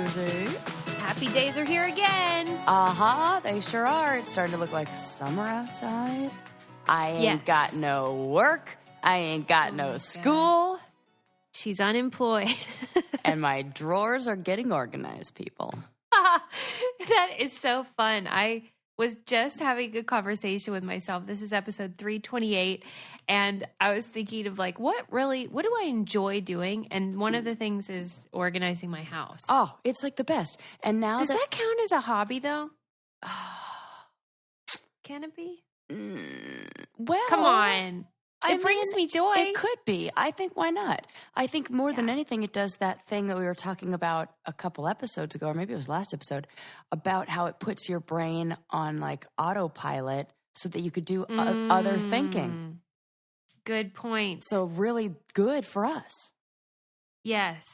Susie. Happy days are here again. They sure are. It's starting to look like summer outside. I ain't got no work. I ain't got no school. God. She's unemployed. And my drawers are getting organized, people. That is so fun. I was just having a conversation with myself. This is episode 328. And I was thinking of like, what do I enjoy doing? And one of the things is organizing my house. Oh, it's like the best. And now Does that count as a hobby though? Can it be? Well, come on. It brings me joy. It could be. I think, why not? I think more than anything, it does that thing that we were talking about a couple episodes ago, or maybe it was last episode, about how it puts your brain on like autopilot so that you could do other thinking. Good point. So really good for us. Yes,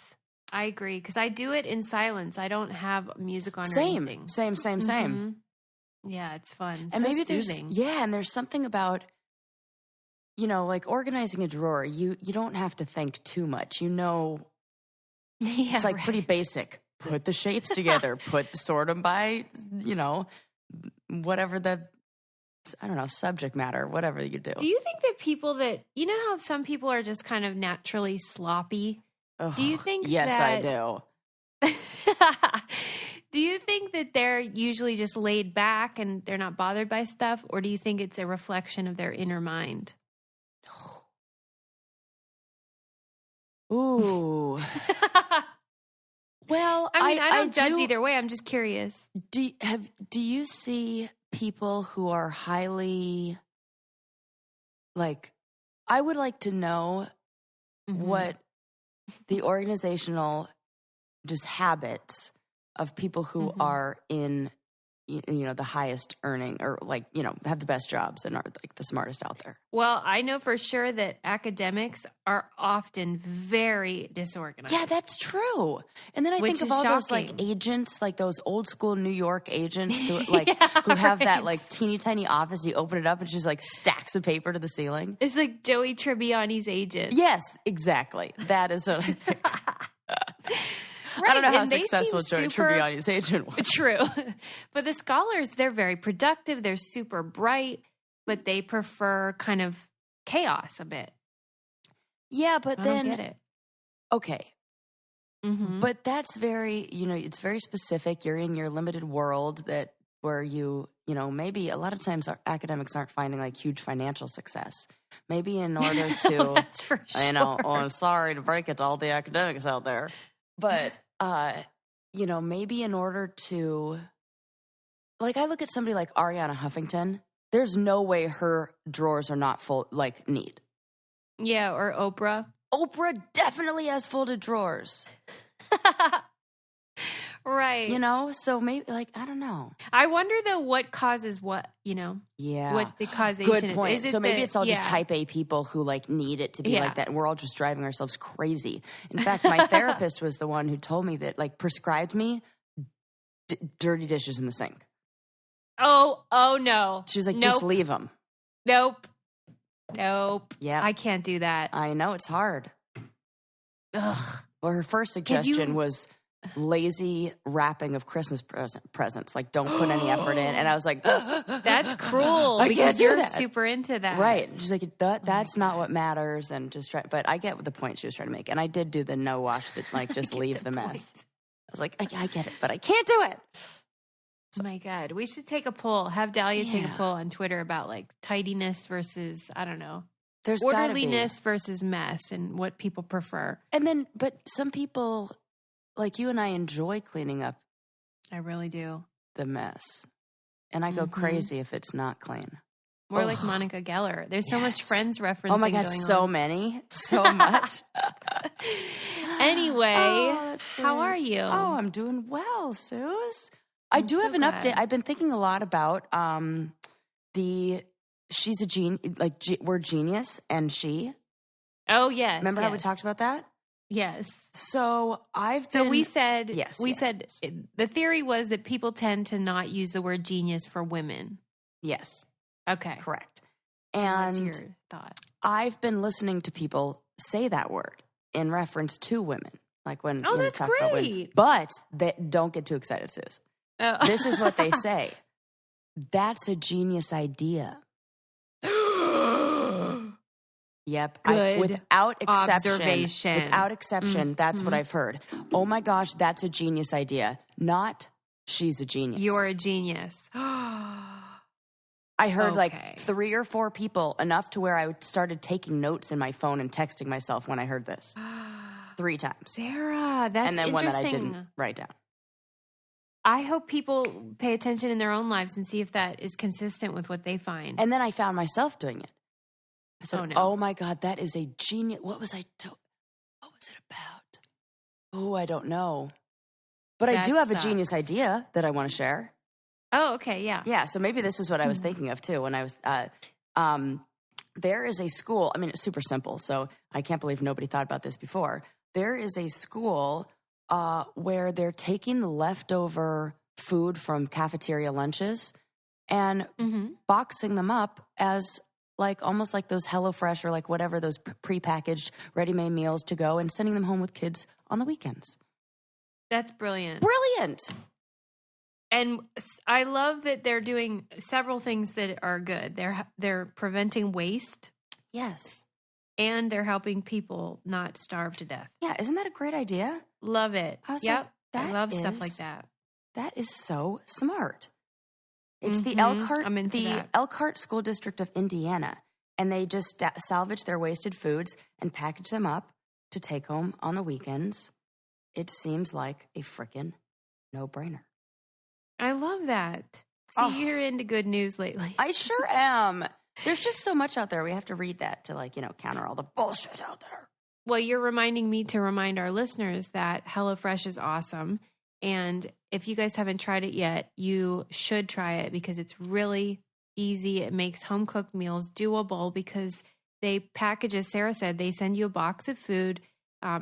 I agree. Because I do it in silence. I don't have music on or anything. Same. Mm-hmm. Yeah, it's fun. And so maybe soothing. there's something about, you know, like organizing a drawer. You don't have to think too much. You know, it's like pretty basic. Put the shapes together. Sort them by, you know, whatever the, I don't know, subject matter, whatever you do. Do you think that people that, you know how some people are just kind of naturally sloppy? Do you think yes, that... I do. Do you think that they're usually just laid back and they're not bothered by stuff? Or do you think it's a reflection of their inner mind? Ooh. Well, I mean, I don't judge either way. I'm just curious. Do you see people who are highly, like, I would like to know what the organizational just habits of people who are in, you know, the highest earning or like, you know, have the best jobs and are like the smartest out there. Well, I know for sure that academics are often very disorganized. Yeah, that's true. And then I think of all those like agents, like those old school New York agents who like who have that like teeny tiny office. You open it up and just like stacks of paper to the ceiling. It's like Joey Tribbiani's agent. Yes, exactly. That is what I think. Right. I don't know how successful Joey Tribbiani's agent was. True. But the scholars, they're very productive. They're super bright, but they prefer kind of chaos a bit. Yeah, but I then... don't get it. Okay. But that's very, you know, it's very specific. You're in your limited world where you know, maybe a lot of times our academics aren't finding like huge financial success. Maybe in order to... That's for sure. You know, I'm sorry to break it to all the academics out there. But, you know, maybe in order to, like, I look at somebody like Ariana Huffington, there's no way her drawers are not full, like, neat. Yeah, or Oprah. Oprah definitely has folded drawers. Right. You know, so maybe, like, I don't know. I wonder, though, what causes what, you know? Yeah. What the causation is. Good point. So maybe it's all just type A people who, like, need it to be like that. And we're all just driving ourselves crazy. In fact, my therapist was the one who told me that, like, prescribed me dirty dishes in the sink. Oh, no. She was like, just leave them. Nope. Yeah. I can't do that. I know, it's hard. Ugh. Well, her first suggestion was lazy wrapping of Christmas presents. Like, don't put any effort in. And I was like, that's cruel because you're super into that. Right. She's like, that's not what matters. And just try. But I get the point she was trying to make. And I did do the no wash that, like, just leave the mess. I was like, I get it, but I can't do it. So. Oh my God. We should take a poll. Have Dahlia take a poll on Twitter about like tidiness versus, I don't know, there's orderliness versus mess and what people prefer. And then, but some people, like you and I, enjoy cleaning up. I really do. The mess. And I go crazy if it's not clean. We're like Monica Geller. There's so much Friends referencing. Oh my gosh, so many. So much. Anyway, how are you? Oh, I'm doing well, Suze. I do have an update. I've been thinking a lot about she's a genius, like we're genius and she. Oh, yes. Remember how we talked about that? Yes. So we said, yes, the theory was that people tend to not use the word genius for women. Yes. Okay. Correct. And what's your thought? I've been listening to people say that word in reference to women. Like when that's talk great. But don't get too excited, Suze. Oh. This is what they say. That's a genius idea. Yep. Good without observation. Without exception, that's what I've heard. Oh my gosh, that's a genius idea. Not she's a genius. You're a genius. I heard like 3 or 4 people, enough to where I started taking notes in my phone and texting myself when I heard this. 3 times. Sarah, that's and then interesting. one that I didn't write down. I hope people pay attention in their own lives and see if that is consistent with what they find. And then I found myself doing it. I said, no. oh my God, that is a genius. What was it about? Oh, I don't know. But I do have a genius idea that I want to share. Oh, okay, yeah. Yeah, so maybe this is what I was thinking of too when I was, there is a school, I mean, it's super simple, so I can't believe nobody thought about this before. There is a school where they're taking the leftover food from cafeteria lunches and boxing them up as like almost like those HelloFresh or like whatever, those prepackaged ready-made meals to go and sending them home with kids on the weekends. That's brilliant. Brilliant. And I love that they're doing several things that are good. They're preventing waste. Yes. And they're helping people not starve to death. Yeah, isn't that a great idea? Love it. I was yep. like, I love stuff like that. That is so smart. It's the Elkhart School District of Indiana, and they just salvage their wasted foods and package them up to take home on the weekends. It seems like a frickin' no-brainer. I love that. See, you're into good news lately. I sure am. There's just so much out there. We have to read that to counter all the bullshit out there. Well, you're reminding me to remind our listeners that HelloFresh is awesome. And if you guys haven't tried it yet, you should try it because it's really easy. It makes home-cooked meals doable because they package, as Sarah said, they send you a box of food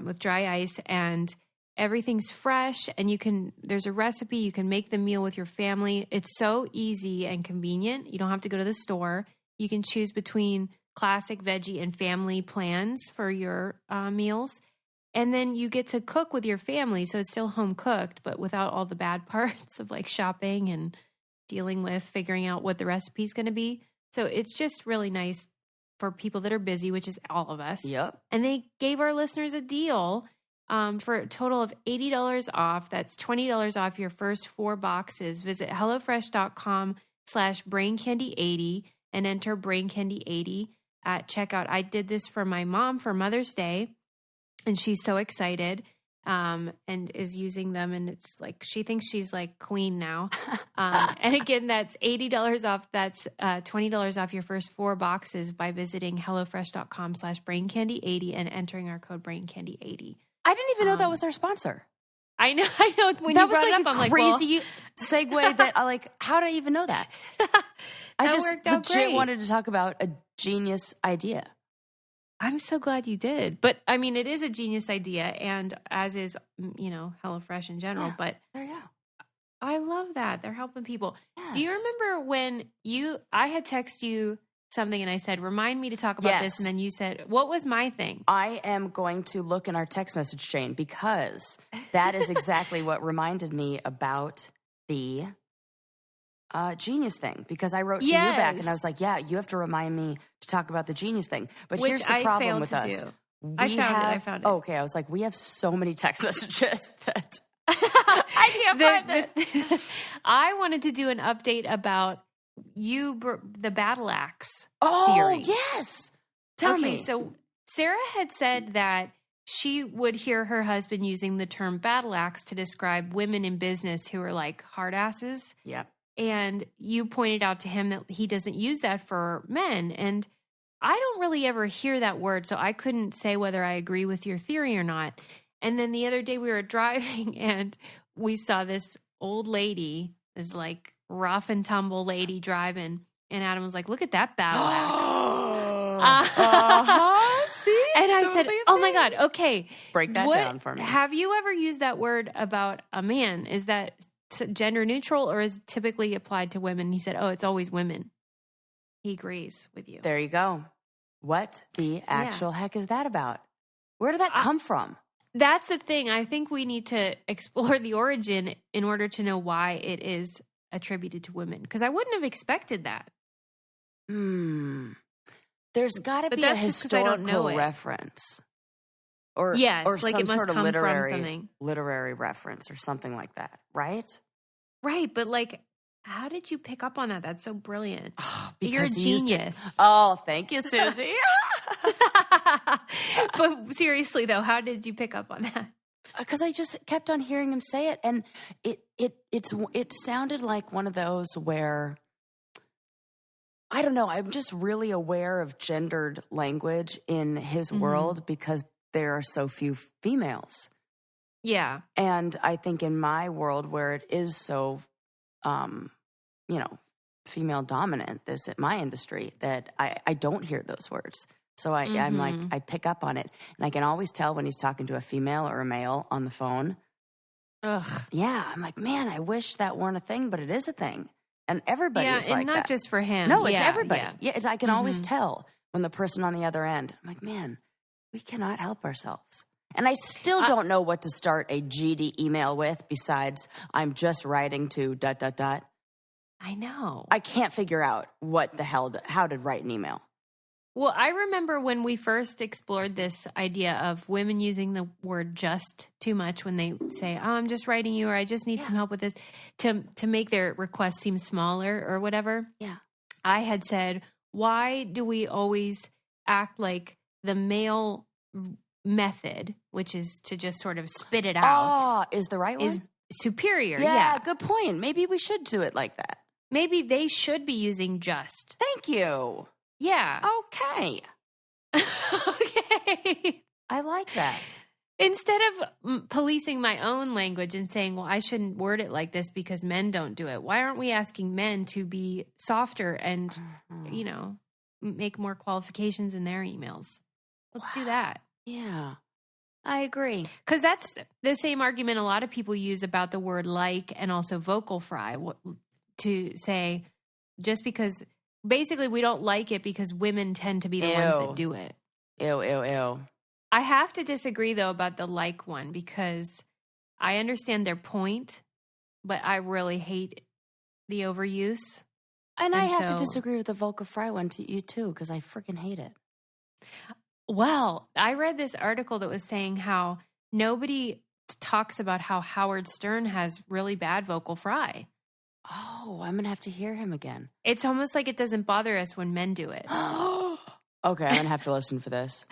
with dry ice and everything's fresh and there's a recipe. You can make the meal with your family. It's so easy and convenient. You don't have to go to the store. You can choose between classic veggie and family plans for your meals. And then you get to cook with your family. So it's still home cooked, but without all the bad parts of like shopping and dealing with figuring out what the recipe is going to be. So it's just really nice for people that are busy, which is all of us. Yep. And they gave our listeners a deal for a total of $80 off. That's $20 off your first 4 boxes. Visit HelloFresh.com/BrainCandy80 and enter BrainCandy80 at checkout. I did this for my mom for Mother's Day. And she's so excited and is using them. And it's like, she thinks she's like queen now. And again, that's $80 off. That's $20 off your first 4 boxes by visiting HelloFresh.com/BrainCandy80 and entering our code BrainCandy80. I didn't even know that was our sponsor. I know. When that you was brought like it up, a I'm crazy like, segue that I like, how did I even know that? I just worked out legit great. wanted to talk about a genius idea. I'm so glad you did. But I mean, it is a genius idea, and as is, HelloFresh in general. Yeah, but there you go. I love that. They're helping people. Yes. Do you remember when I had texted you something and I said, remind me to talk about this. And then you said, what was my thing? I am going to look in our text message chain because that is exactly what reminded me about the genius thing, because I wrote to you back and I was like, yeah, you have to remind me to talk about the genius thing. But here's the problem with us. I found it. Okay, I was like, we have so many text messages that I can't find it. I wanted to do an update about the Battleaxe Oh, theory. yes. Tell me. So Sarah had said that she would hear her husband using the term Battleaxe to describe women in business who are like hard asses. Yeah. And you pointed out to him that he doesn't use that for men. And I don't really ever hear that word, so I couldn't say whether I agree with your theory or not. And then the other day we were driving and we saw this old lady, this like rough and tumble lady driving. And Adam was like, look at that Battleaxe. See? And I said, oh my God, okay. Break that down for me. Have you ever used that word about a man? Is that gender neutral or is it typically applied to women? He said, oh, it's always women. He agrees with you. There you go. What the actual heck is that about? Where did that come from? that's the thing. I think we need to explore the origin in order to know why it is attributed to women. Because I wouldn't have expected that. There's got to be a historical reference. Or like some it must sort of come from something. literary reference or something like that, right? Right, but like, how did you pick up on that? That's so brilliant. You're a genius. Oh, thank you, Susie. But seriously, though, how did you pick up on that? Because I just kept on hearing him say it, and it sounded like one of those where, I don't know, I'm just really aware of gendered language in his world because there are so few females. Yeah. And I think in my world where it is so, female dominant, my industry, that I don't hear those words. So I'm like, I pick up on it. And I can always tell when he's talking to a female or a male on the phone. Ugh. Yeah. I'm like, man, I wish that weren't a thing, but it is a thing. And everybody's like and not that. just for him. No, it's everybody. Yeah, I can always tell when the person on the other end, I'm like, man, we cannot help ourselves. And I still don't know what to start a GD email with besides I'm just writing to ... I know. I can't figure out how to write an email. Well, I remember when we first explored this idea of women using the word just too much when they say, oh, I'm just writing you, or I just need some help with this, to make their request seem smaller or whatever. Yeah. I had said, why do we always act like the male method, which is to just sort of spit it out, is the right one? Is superior. Yeah, good point. Maybe we should do it like that. Maybe they should be using just. Thank you. Yeah. Okay. Okay. I like that. Instead of policing my own language and saying, well, I shouldn't word it like this because men don't do it. Why aren't we asking men to be softer and, make more qualifications in their emails? Let's do that. Yeah, I agree. Because that's the same argument a lot of people use about the word like and also vocal fry, to say just because basically we don't like it because women tend to be the ones that do it. Ew. I have to disagree, though, about the like one because I understand their point, but I really hate the overuse. And I have to disagree with the vocal fry one to you, too, because I freaking hate it. Well, I read this article that was saying how nobody talks about how Howard Stern has really bad vocal fry. Oh, I'm going to have to hear him again. It's almost like it doesn't bother us when men do it. Okay, I'm going to have to listen for this.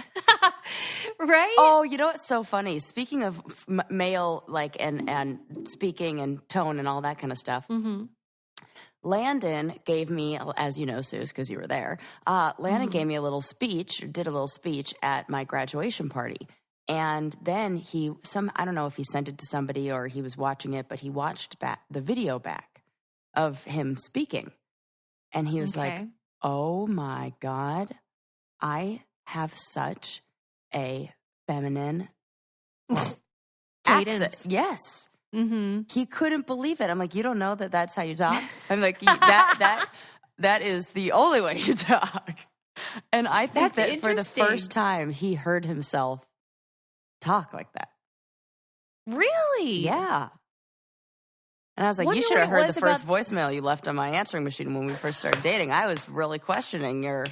Right? Oh, you know what's so funny? Speaking of male, and speaking and tone and all that kind of stuff, Landon gave me, as you know, Suze, because you were there, Landon gave me did a little speech at my graduation party. And then I don't know if he sent it to somebody or he was watching it, but he watched the video back of him speaking. And he was like, oh my God, I have such a feminine accent. Yes. Mm-hmm. He couldn't believe it. I'm like, you don't know that that's how you talk? I'm like, that is the only way you talk. And I think that for the first time, he heard himself talk like that. Really? Yeah. And I was like, you should have heard the first voicemail you left on my answering machine when we first started dating. I was really questioning your...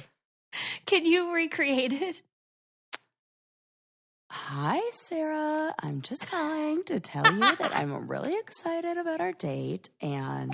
Can you recreate it? Hi, Sarah. I'm just calling to tell you that I'm really excited about our date, and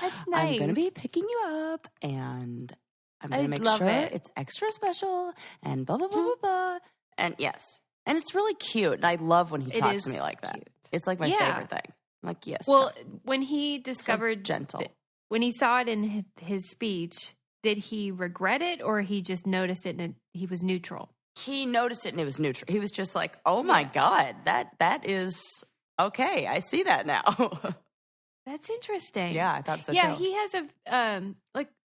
that's nice. I'm going to be picking you up, and I'm going to make sure it's extra special, and blah, blah, blah, blah, blah. And yes. And it's really cute. And I love when he talks to me like that. Cute. It's like my favorite thing. I'm like, yes. Well, when he discovered... So gentle. When he saw it in his speech, did he regret it or he just noticed it and he was neutral? He noticed it and it was neutral. He was just like, oh my God, that is okay. I see that now. That's interesting. Yeah, I thought so too. Yeah, he has I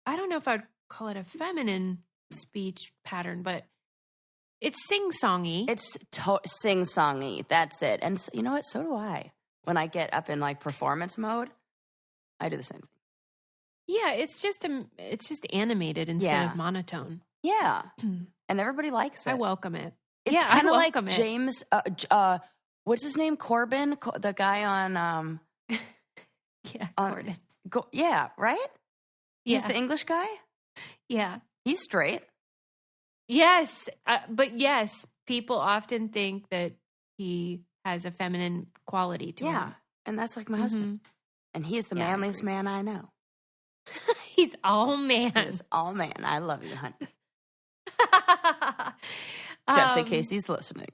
don't know if I'd call it a feminine speech pattern, but it's sing-songy. It's sing-songy. That's it. And you know what? So do I. When I get up in performance mode, I do the same thing. Yeah, it's just animated instead of monotone. Yeah. And everybody likes it. I welcome it. It's kind of like James, what's his name? Corbin, the guy on Corbin. Right? He's the English guy? Yeah. He's straight. Yes. But yes, people often think that he has a feminine quality to him. Yeah. And that's like my husband. And he's the manliest man I know. He's all man. He's all man. I love you, honey. Just in case he's listening.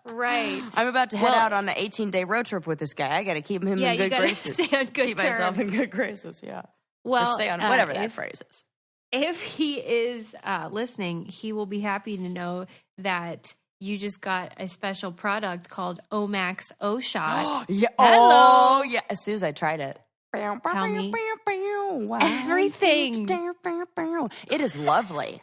Right. I'm about to head out on an 18-day road trip with this guy. I got to keep him in good graces. Stay on good keep terms. myself in good graces, yeah. Well, or stay on whatever that phrase is. If he is listening, he will be happy to know that you just got a special product called Omax O-Shot. Yeah. Hello. Oh, yeah. Suze, I tried it. Tell me wow. everything. It is lovely.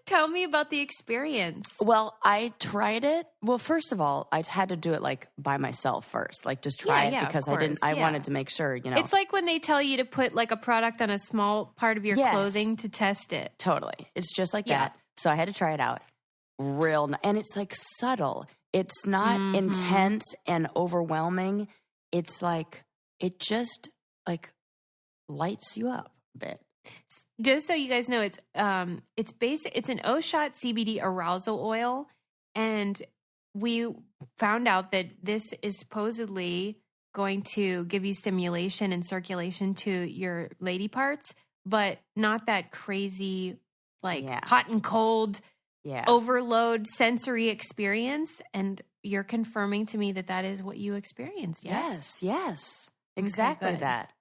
Tell me about the experience. Well, I tried it. Well, first of all, I had to do it like by myself first, like just try it because I wanted to make sure, you know. It's like when they tell you to put like a product on a small part of your clothing to test it. Totally. It's just like that. So I had to try it out. And it's like subtle. It's not intense and overwhelming. It's like, it just like lights you up a bit. Just so you guys know, it's an O-Shot CBD arousal oil, and we found out that this is supposedly going to give you stimulation and circulation to your lady parts, but not that crazy, hot and cold, overload sensory experience. And you're confirming to me that is what you experienced. Yes. Exactly that.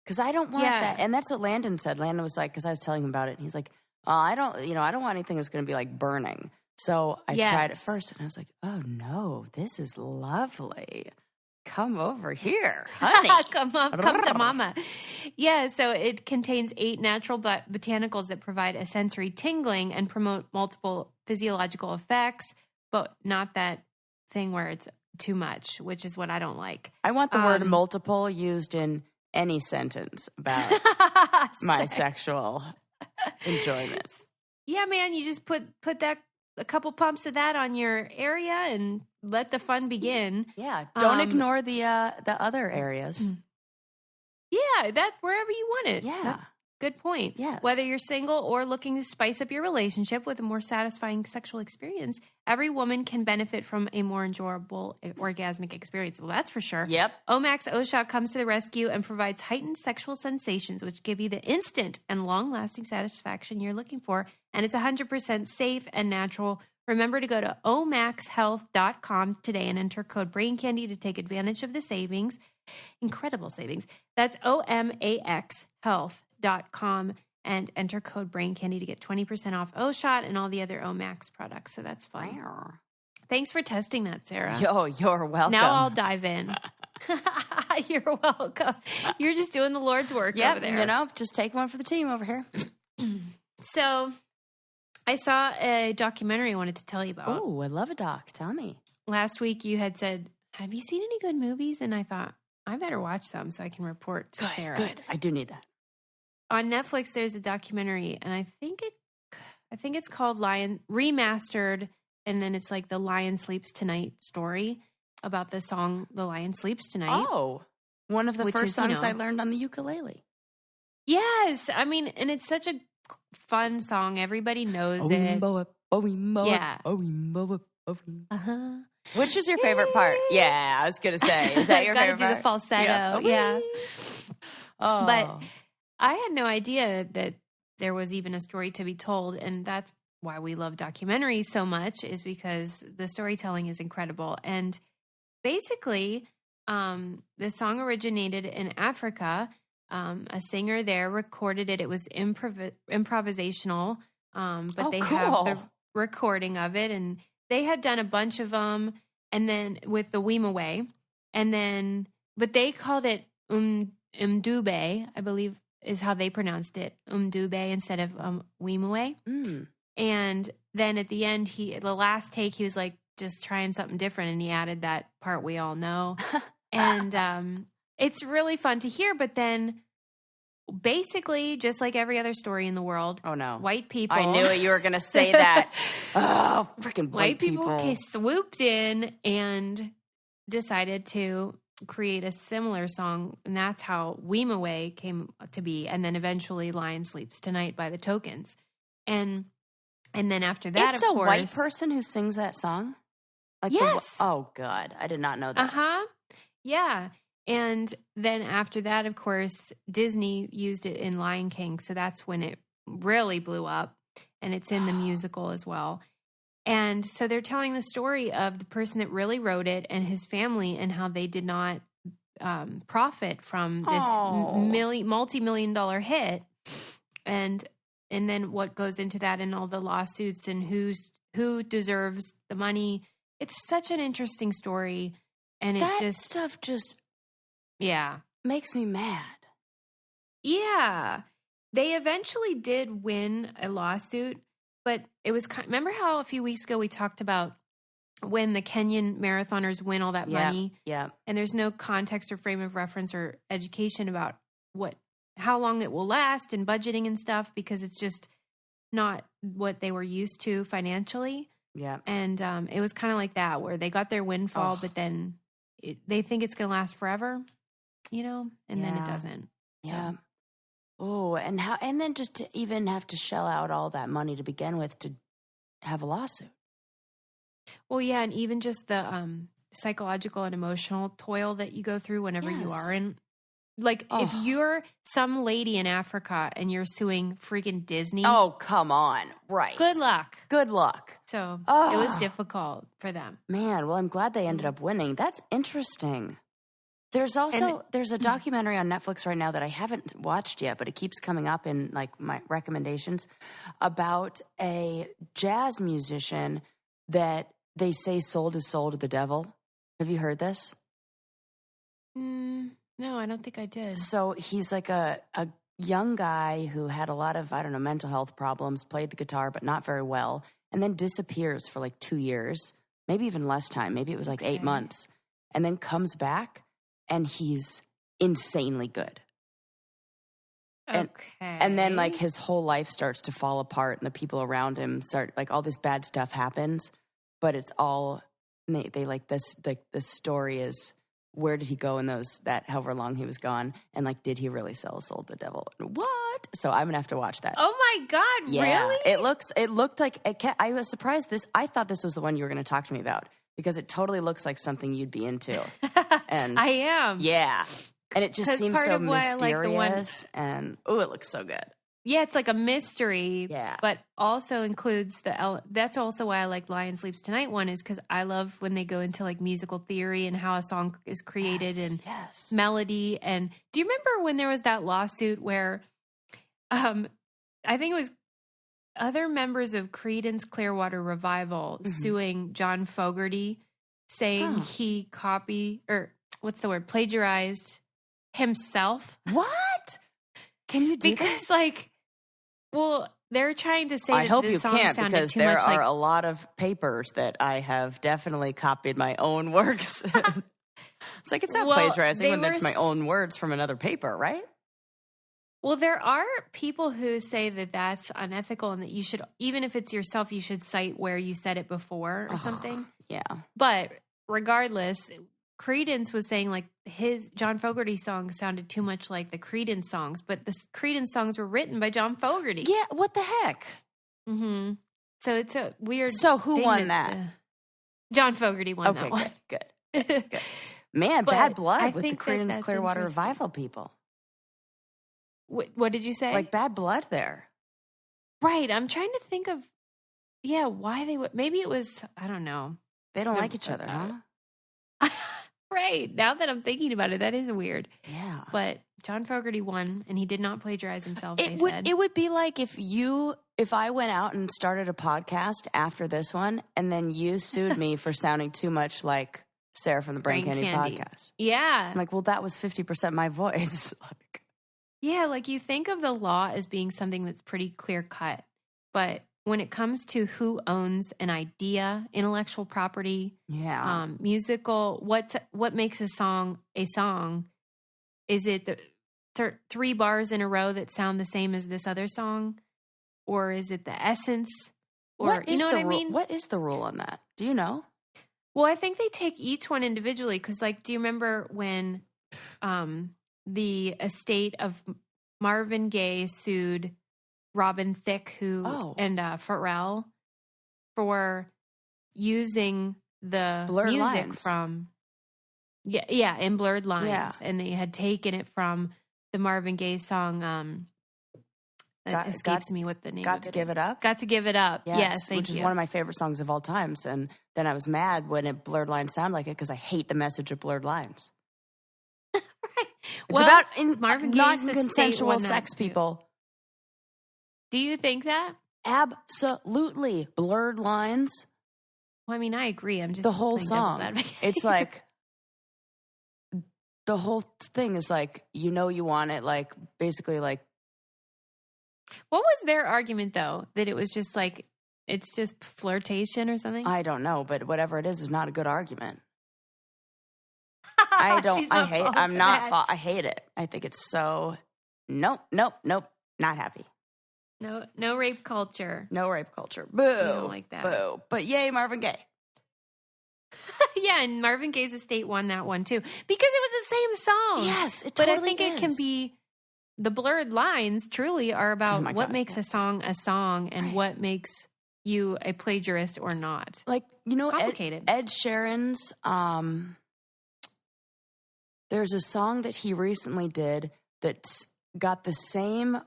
Because I don't want that. And that's what Landon said. Landon was like, because I was telling him about it. And he's like, I don't want anything that's going to be like burning. So I tried it first and I was like, oh no, this is lovely. Come over here, honey. Come to mama. Yeah, so it contains 8 natural botanicals that provide a sensory tingling and promote multiple physiological effects, but not that thing where it's too much, which is what I don't like. I want the word multiple used in any sentence about my sexual enjoyment. Yeah, man, you just put that a couple pumps of that on your area and let the fun begin. Yeah, don't ignore the other areas. Yeah, that's wherever you want it. Yeah. That's good point. Yes. Whether you're single or looking to spice up your relationship with a more satisfying sexual experience, every woman can benefit from a more enjoyable orgasmic experience. Well, that's for sure. Yep. Omax O-Shot comes to the rescue and provides heightened sexual sensations, which give you the instant and long-lasting satisfaction you're looking for. And it's 100% safe and natural. Remember to go to omaxhealth.com today and enter code BRAINCANDY to take advantage of the savings. Incredible savings. That's omaxhealth.com and enter code BRAINCANDY to get 20% off O-Shot and all the other Omax products. So that's fun. Wow. Thanks for testing that, Sarah. You're welcome. Now I'll dive in. You're welcome. You're just doing the Lord's work over there. Just take one for the team over here. So I saw a documentary I wanted to tell you about. Oh, I love a doc. Tell me. Last week you had said, have you seen any good movies? And I thought, I better watch some so I can report to Sarah. Good. I do need that. On Netflix, there's a documentary, and I think it's called Lion Remastered, and then it's like the Lion Sleeps Tonight story about the song "The Lion Sleeps Tonight." Oh, one of the first songs I learned on the ukulele. Yes, I mean, and it's such a fun song. Everybody knows it. Yeah. Which is your favorite part? Yeah, I was going to say. Is that your favorite part? Gotta do the falsetto. Yeah. Oh. But I had no idea that there was even a story to be told. And that's why we love documentaries so much, is because the storytelling is incredible. And basically, the song originated in Africa. A singer there recorded it. It was improvisational, but they have the recording of it. And they had done a bunch of them, and then with the Weemaway, but they called it Mdube, I believe is how they pronounced it, Mdube instead of Weemaway. And then at the end, the last take, he was like just trying something different, and he added that part we all know. And it's really fun to hear. But then basically, just like every other story in the world. Oh, no. White people. I knew it. You were going to say that. Oh, freaking white people. Swooped in and decided to create a similar song. And that's how Weem Away came to be. And then eventually Lion Sleeps Tonight by the Tokens. And then after that, it's of course. It's a white person who sings that song? Like yes. Oh, God. I did not know that. Uh-huh. Yeah. And then after that, of course, Disney used it in Lion King. So that's when it really blew up. And it's in the musical as well. And so they're telling the story of the person that really wrote it and his family and how they did not profit from this multi-million-dollar hit. And then what goes into that and all the lawsuits and who deserves the money. It's such an interesting story. And that stuff just... Yeah. makes me mad. Yeah. They eventually did win a lawsuit, but it was remember how a few weeks ago we talked about when the Kenyan marathoners win all that money? Yeah. And there's no context or frame of reference or education about how long it will last and budgeting and stuff because it's just not what they were used to financially. Yeah. And it was kind of like that where they got their windfall, but then they think it's going to last forever. And then it doesn't. So. Yeah. Oh, and then just to even have to shell out all that money to begin with to have a lawsuit. Well, yeah, and even just the psychological and emotional toil that you go through whenever you are in. Like, if you're some lady in Africa and you're suing freaking Disney. Oh, come on. Right. Good luck. So it was difficult for them. Man, well, I'm glad they ended up winning. That's interesting. There's a documentary on Netflix right now that I haven't watched yet, but it keeps coming up in like my recommendations about a jazz musician that they say sold his soul to the devil. Have you heard this? No, I don't think I did. So he's like a young guy who had a lot of, mental health problems, played the guitar, but not very well, and then disappears for like 2 years, maybe even less time. Maybe it was like 8 months, and then comes back. And he's insanely good. And then like his whole life starts to fall apart and the people around him start like all this bad stuff happens, but it's all they like this, like the story is where did he go in that however long he was gone? And like, did he really sell his soul to the devil? What? So I'm going to have to watch that. Oh my God. Yeah, really? It looked like, I was surprised I thought this was the one you were going to talk to me about. Because it totally looks like something you'd be into. And I am. Yeah. And it just seems so mysterious. And, it looks so good. Yeah, it's like a mystery. Yeah. But also includes that's also why I like Lion Sleeps Tonight one is because I love when they go into like musical theory and how a song is created and melody. And do you remember when there was that lawsuit where I think it was other members of Creedence Clearwater Revival suing John Fogerty, saying he plagiarized himself. What? Can you do because, that? they're trying to say I hope you song can't sounded because too there much are a lot of papers that I have definitely copied my own works. It's like it's not plagiarizing when it's my own words from another paper, right? Well, there are people who say that that's unethical and that you should, even if it's yourself, you should cite where you said it before or something. Yeah. But regardless, Creedence was saying like his John Fogerty song sounded too much like the Creedence songs, but the Creedence songs were written by John Fogerty. Yeah. What the heck? Mm-hmm. So it's a weird. So who won that? John Fogerty won that one. Good. Man, bad blood with the Creedence Clearwater Revival people. What did you say? Like bad blood there. Right. I'm trying to think of, why they would. Maybe it was, I don't know. They don't like each other, huh? Right. Now that I'm thinking about it, that is weird. Yeah. But John Fogerty won, and he did not plagiarize himself, It would be like if I went out and started a podcast after this one, and then you sued me for sounding too much like Sarah from the Brain Candy podcast. Yeah. I'm like, well, that was 50% my voice. Yeah, like you think of the law as being something that's pretty clear cut. But when it comes to who owns an idea, intellectual property, musical, what makes a song a song? Is it 3 bars in a row that sound the same as this other song? Or is it the essence? Or you know what I mean? What is the rule on that? Do you know? Well, I think they take each one individually because, like, do you remember when the estate of Marvin Gaye sued Robin Thicke and Pharrell for using the Blurred music lines. from in Blurred Lines, and they had taken it from the Marvin Gaye song. Escapes me what the name. Got to Give It Up. Got to Give It Up. Yes, which is one of my favorite songs of all times. And then I was mad when Blurred Lines sound like it because I hate the message of Blurred Lines. Right. It's about non-consensual sex, people. Do you think that? Absolutely. Blurred Lines. Well, I mean, I agree. I'm just the whole song. It's like the whole thing is like, you want it, like basically like. What was their argument though? That it was just like it's just flirtation or something? I don't know, but whatever it is not a good argument. I hate it. I think it's so nope, not happy. No rape culture. No rape culture. Boo. You don't like that. Boo. But yay, Marvin Gaye. Yeah, and Marvin Gaye's estate won that one too. Because it was the same song. Yes, it totally is. But I think it can be the Blurred Lines truly are about what makes a song and what makes you a plagiarist or not. Like, complicated. Ed Sheeran's there's a song that he recently did that's got the same,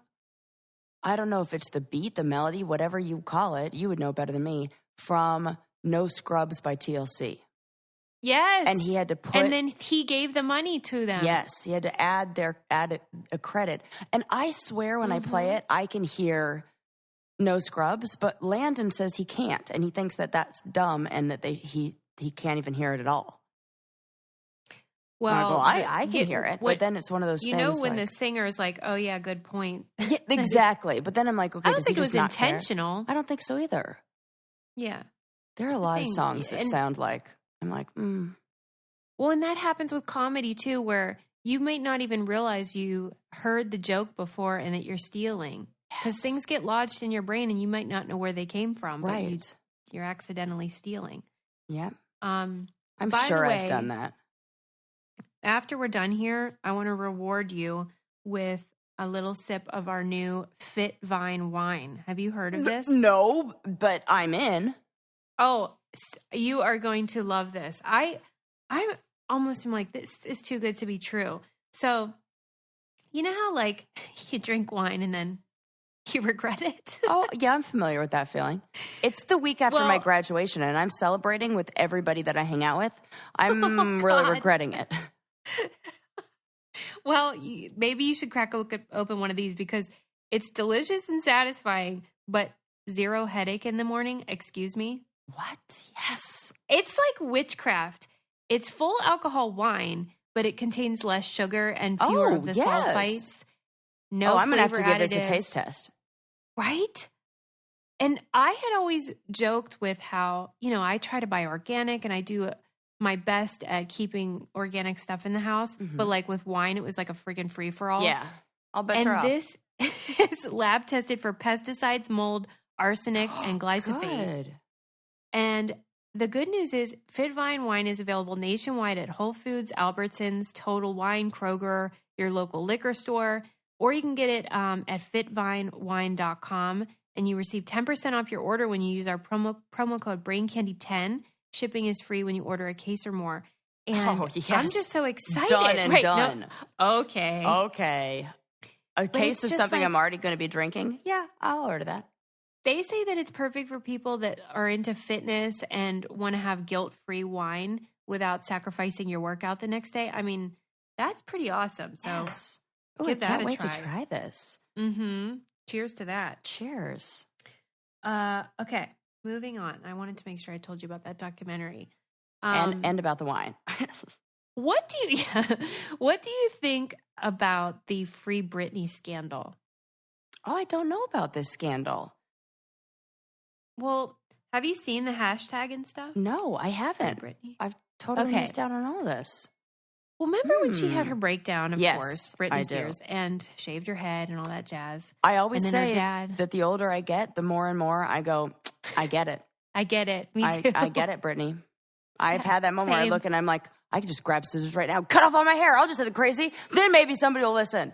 I don't know if it's the beat, the melody, whatever you call it, you would know better than me, from No Scrubs by TLC. Yes. And he had to and then he gave the money to them. Yes. He had to add a credit. And I swear when I play it, I can hear No Scrubs, but Landon says he can't. And he thinks that that's dumb and that he can't even hear it at all. Well, I can hear it, but then it's one of those things. You know when the singer is like, oh yeah, good point. Yeah, exactly. But then I'm like, okay, I don't think it was not intentional. Care? I don't think so either. Yeah. There are a lot of songs that sound like, I'm like, Well, and that happens with comedy too, where you might not even realize you heard the joke before and that you're stealing. Because things get lodged in your brain and you might not know where they came from. Right. But you're accidentally stealing. Yeah. I'm sure I've done that. After we're done here, I want to reward you with a little sip of our new Fit Vine wine. Have you heard of this? No, but I'm in. Oh, you are going to love this. I almost am like, this is too good to be true. So, you know how like you drink wine and then you regret it? Oh, yeah, I'm familiar with that feeling. It's the week after my graduation and I'm celebrating with everybody that I hang out with. I'm really regretting it. Well, maybe you should crack open one of these because it's delicious and satisfying, but zero headache in the morning. Excuse me. What? Yes. It's like witchcraft. It's full alcohol wine, but it contains less sugar and fewer of the sulfites. No, I'm going to have to give additives. this a taste test. Right? And I had always joked with how, I try to buy organic and I do my best at keeping organic stuff in the house. Mm-hmm. But like with wine, it was like a freaking free-for-all. Yeah. I'll bet you're off. And this is lab tested for pesticides, mold, arsenic, and glyphosate. Good. And the good news is Fit Vine wine is available nationwide at Whole Foods, Albertsons, Total Wine, Kroger, your local liquor store, or you can get it at fitvinewine.com and you receive 10% off your order when you use our promo code BrainCandy10. Shipping is free when you order a case or more. And yes. I'm just so excited. Done and done. No. Okay. Okay. A case of something I'm already going to be drinking? Yeah, I'll order that. They say that it's perfect for people that are into fitness and want to have guilt-free wine without sacrificing your workout the next day. I mean, that's pretty awesome. So yes. give that a try. I can't wait to try this. Mm-hmm. Cheers to that. Cheers. Okay, moving on. I wanted to make sure I told you about that documentary. And about the wine. What do you think about the Free Britney scandal? Oh, I don't know about this scandal. Well, have you seen the hashtag and stuff? No, I haven't. Free Britney? I've totally missed out on all of this. Well, remember when she had her breakdown, of Yes, course, I Britney do. Spears, and shaved her head and all that jazz. I always and then say her dad, that the older I get, the more and more I go, I get it. I get it. Me too. I get it, Britney. I've had that moment where I same. look and I'm like, I can just grab scissors right now, cut off all my hair. I'll just have it crazy. Then maybe somebody will listen.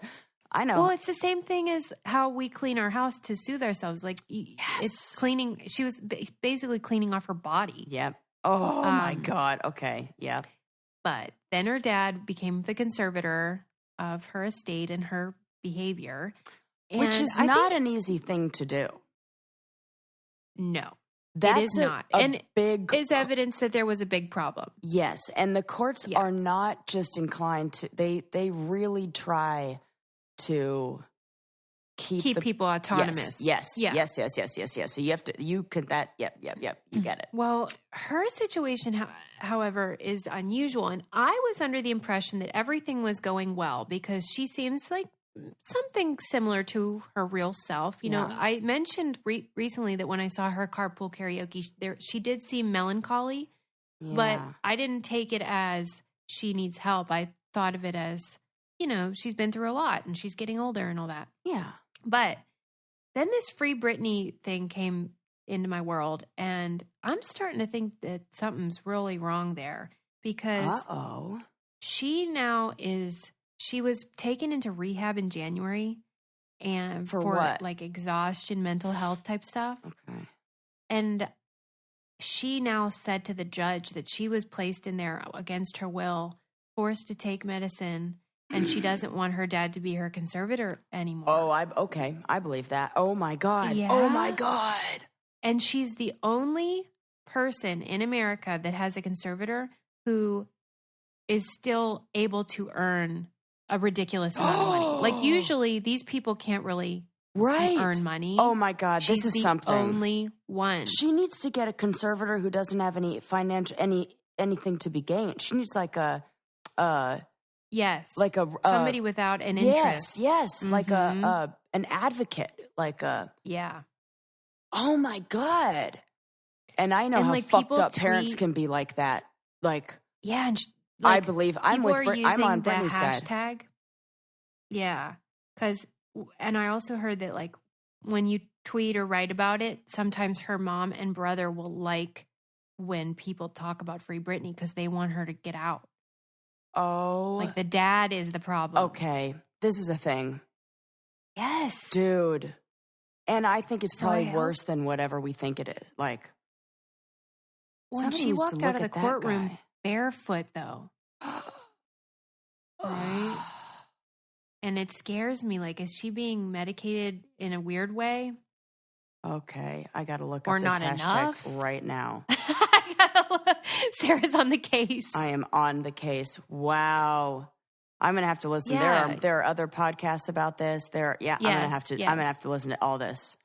I know. Well, it's the same thing as how we clean our house to soothe ourselves. Like, it's cleaning. She was basically cleaning off her body. Yep. Oh, my God. Okay. Yep. But then her dad became the conservator of her estate and her behavior. Which is not an easy thing to do. No. That's it is not. And big is evidence that there was a big problem. Yes. And the courts are not just inclined to, they really try to keep people autonomous. Yes. So you have to, you get it. Well, her situation, however, is unusual. And I was under the impression that everything was going well because she seems like something similar to her real self. You know, I mentioned recently that when I saw her carpool karaoke, she did seem melancholy, but I didn't take it as she needs help. I thought of it as, you know, she's been through a lot and she's getting older and all that. Yeah. But then this Free Britney thing came into my world, and I'm starting to think that something's really wrong there because she was taken into rehab in January and for what? Like exhaustion, mental health type stuff. Okay. And she now said to the judge that she was placed in there against her will, forced to take medicine, and she doesn't want her dad to be her conservator anymore. Oh, I believe that. Oh my God. Yeah. Oh my God. And she's the only person in America that has a conservator who is still able to earn a ridiculous amount of money. Like usually these people can't really earn money. Oh my God. She's this is the something. only one. She needs to get a conservator who doesn't have any financial, anything to be gained. She needs like somebody without an interest. Yes, like an advocate, oh my God. And I know how fucked up parents can be like that. Like, yeah, and I believe I'm with I'm on the Britney's hashtag. side. Yeah, and I also heard that like when you tweet or write about it, sometimes her mom and brother will like when people talk about Free Britney because they want her to get out. Oh. Like the dad is the problem. Okay. This is a thing. Yes. Dude. And I think it's probably worse than whatever we think it is. Like, when she walked out of the courtroom barefoot, though. Right? And it scares me. Like, is she being medicated in a weird way? Okay. I got to look or up this not hashtag enough? right now. Sarah's on the case. I am on the case. Wow. I'm going to have to listen. Yeah. There are other podcasts about this. I'm going to have to listen to all this.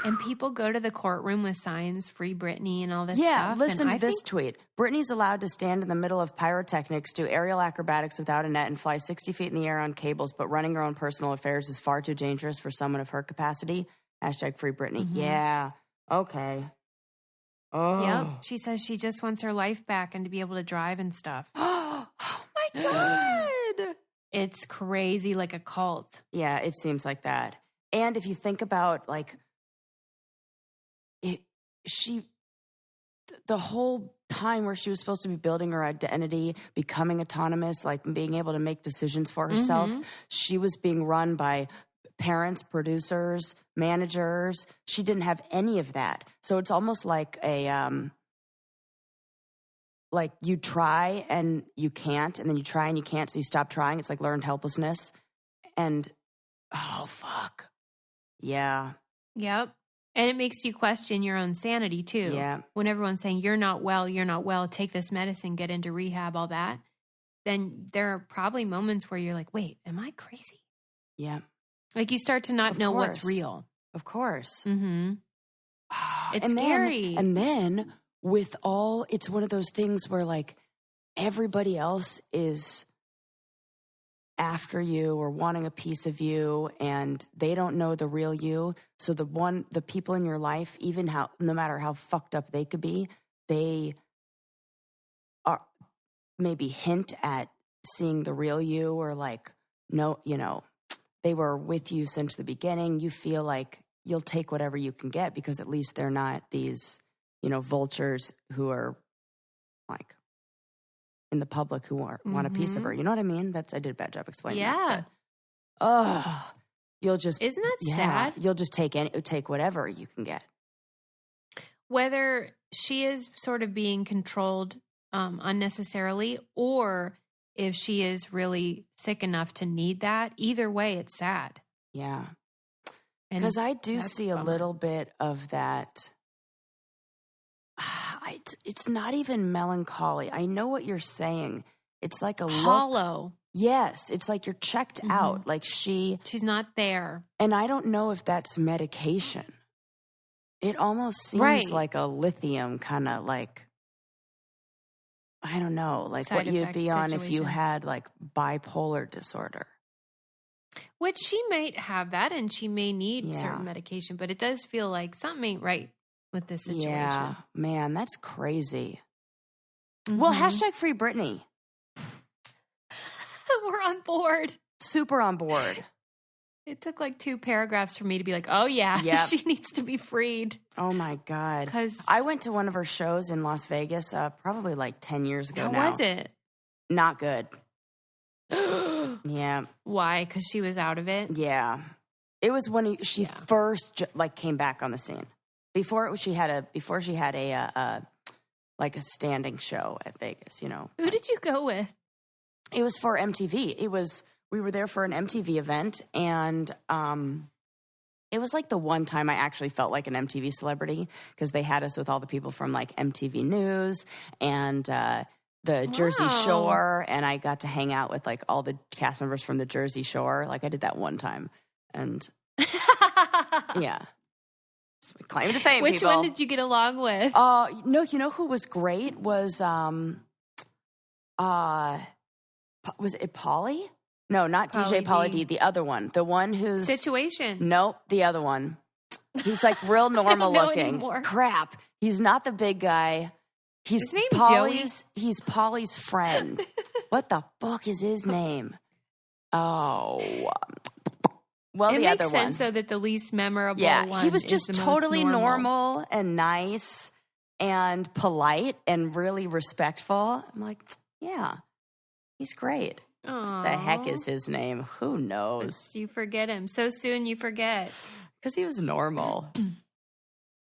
And people go to the courtroom with signs, Free Britney and all this stuff. Yeah, listen to this tweet. Britney's allowed to stand in the middle of pyrotechnics, do aerial acrobatics without a net, and fly 60 feet in the air on cables, but running her own personal affairs is far too dangerous for someone of her capacity. Hashtag Free Britney. Mm-hmm. Yeah. Okay. Oh. Yep. She says she just wants her life back and to be able to drive and stuff. Oh my God. It's crazy, like a cult. Yeah, it seems like that. And if you think about like the whole time where she was supposed to be building her identity, becoming autonomous, like being able to make decisions for herself, she was being run by parents, producers, managers. She didn't have any of that. So it's almost like like you try and you can't, and then you try and you can't, so you stop trying. It's like learned helplessness. And oh fuck. Yeah. Yep. And it makes you question your own sanity too. Yeah. When everyone's saying you're not well, take this medicine, get into rehab, all that, then there are probably moments where you're like, wait, am I crazy? Yeah. Like you start to not know what's real. Of course. Mm-hmm. It's and scary. Then with all, it's one of those things where like everybody else is after you or wanting a piece of you and they don't know the real you. So the people in your life, no matter how fucked up they could be, they maybe hint at seeing the real you, or like, no, they were with you since the beginning, you feel like you'll take whatever you can get because at least they're not these, vultures who are like in the public who want a piece of her. You know what I mean? I did a bad job explaining that. But, you'll just... Isn't that sad? You'll just take whatever you can get. Whether she is sort of being controlled unnecessarily, or if she is really sick enough to need that, either way, it's sad. Yeah. Because I do see a little bit of that. It's not even melancholy. I know what you're saying. It's like a hollow. Yes. It's like you're checked out. Like she's not there. And I don't know if that's medication. It almost seems like a lithium kind of like, I don't know, like what you'd be on if you had like bipolar disorder. Which she might have that, and she may need certain medication, but it does feel like something ain't right with this situation. Yeah, man, that's crazy. Well, hashtag free Britney. We're on board. Super on board. It took like 2 paragraphs for me to be like, oh yeah, she needs to be freed. Oh my God. Because I went to one of her shows in Las Vegas probably like 10 years ago now. How was it? Not good. Yeah. Why? Because she was out of it? Yeah. It was when she first came back on the scene. Before she had a like a standing show at Vegas, Who did you go with? It was for MTV. We were there for an MTV event, and it was like the one time I actually felt like an MTV celebrity because they had us with all the people from like MTV News and the Jersey Shore, and I got to hang out with like all the cast members from the Jersey Shore. Like I did that one time, and yeah, claim to fame. Which one did you get along with? No, who was great was it Polly? No, not DJ Pauly D. The other one. The one who's... Situation. Nope, the other one. He's like real normal looking. Anymore. Crap. He's not the big guy. His name's Joey. He's Polly's friend. What the fuck is his name? Oh. Well, the other one. It makes sense, though, that the least memorable one he was just totally normal and nice and polite and really respectful. I'm like, yeah, he's great. Aww. The heck is his name? Who knows? But you forget him. So soon you forget. Because he was normal.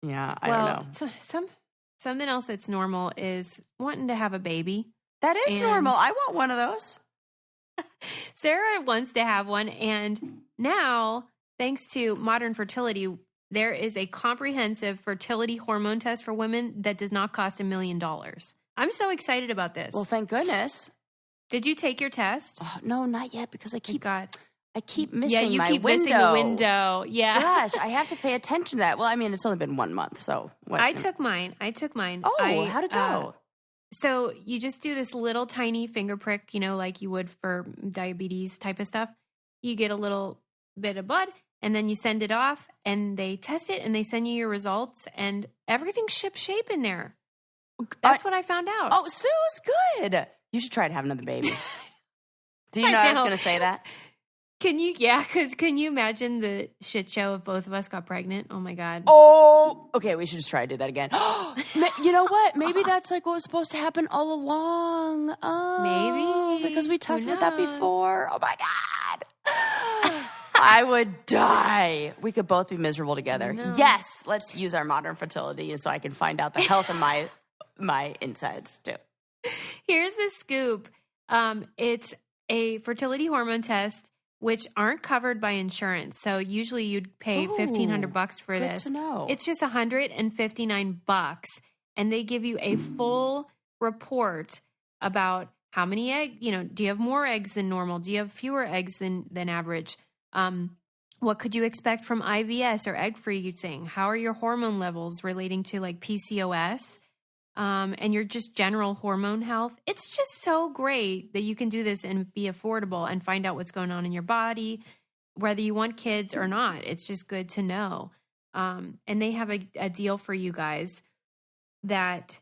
Yeah, I don't know. Something else that's normal is wanting to have a baby. That is normal. I want one of those. Sarah wants to have one. And now, thanks to modern fertility, there is a comprehensive fertility hormone test for women that does not cost $1 million. I'm so excited about this. Well, thank goodness. Did you take your test? Oh, no, not yet because I keep missing missing the window. Yeah. Gosh, I have to pay attention to that. Well, I mean, it's only been 1 month, so. I took mine. Oh, how'd it go? So you just do this little tiny finger prick, like you would for diabetes type of stuff. You get a little bit of blood and then you send it off and they test it and they send you your results and everything's ship-shape in there. That's what I found out. Oh, Sue's good. You should try to have another baby. Do you know I was going to say that? Can you imagine the shit show if both of us got pregnant? Oh my God. Oh, okay. We should just try to do that again. You know what? Maybe that's like what was supposed to happen all along. Oh, maybe. Because we talked about that before. Oh my God. I would die. We could both be miserable together. No. Yes. Let's use our modern fertility so I can find out the health of my insides too. Here's the scoop. It's a fertility hormone test, which aren't covered by insurance. So usually you'd pay $1,500 for this. Good to know. It's just $159, and they give you a full report about how many eggs. Do you have more eggs than normal? Do you have fewer eggs than average? What could you expect from IVS or egg freezing? How are your hormone levels relating to like PCOS? And your just general hormone health. It's just so great that you can do this and be affordable and find out what's going on in your body, whether you want kids or not. It's just good to know. And they have a deal for you guys that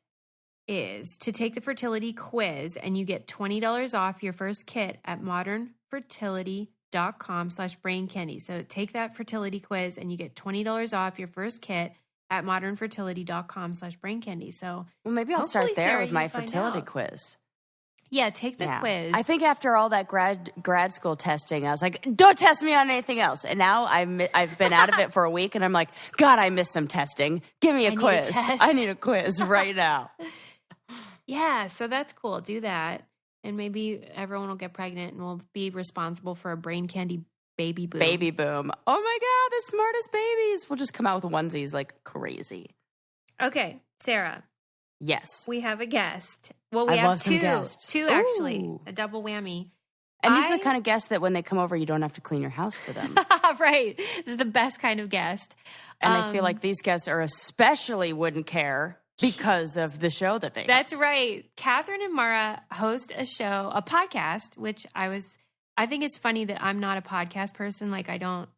is to take the fertility quiz, and you get $20 off your first kit at modernfertility.com/braincandy. So take that fertility quiz and you get $20 off your first kit at modernfertility.com/braincandy. So well, maybe I'll start there, Sarah, with my fertility out. Quiz. Yeah, take the quiz. I think after all that grad school testing, I was like, don't test me on anything else. And now I've been out of it for a week, and I'm like, God, I missed some testing. Give me a quiz. I need a quiz right now. Yeah, so that's cool. Do that. And maybe everyone will get pregnant and we'll be responsible for a brain candy baby boom. Baby boom. Oh my God, the smartest babies. We'll just come out with onesies like crazy. Okay, Sarah. Yes. We have a guest. Well, we have two actually, Ooh. a double whammy. And these are the kind of guests that when they come over, you don't have to clean your house for them. Right. This is the best kind of guest. And I feel like these guests are especially wouldn't care because of the show that they That's host. right. Catherine and Mara host a podcast, which I think it's funny that I'm not a podcast person. Like, I don't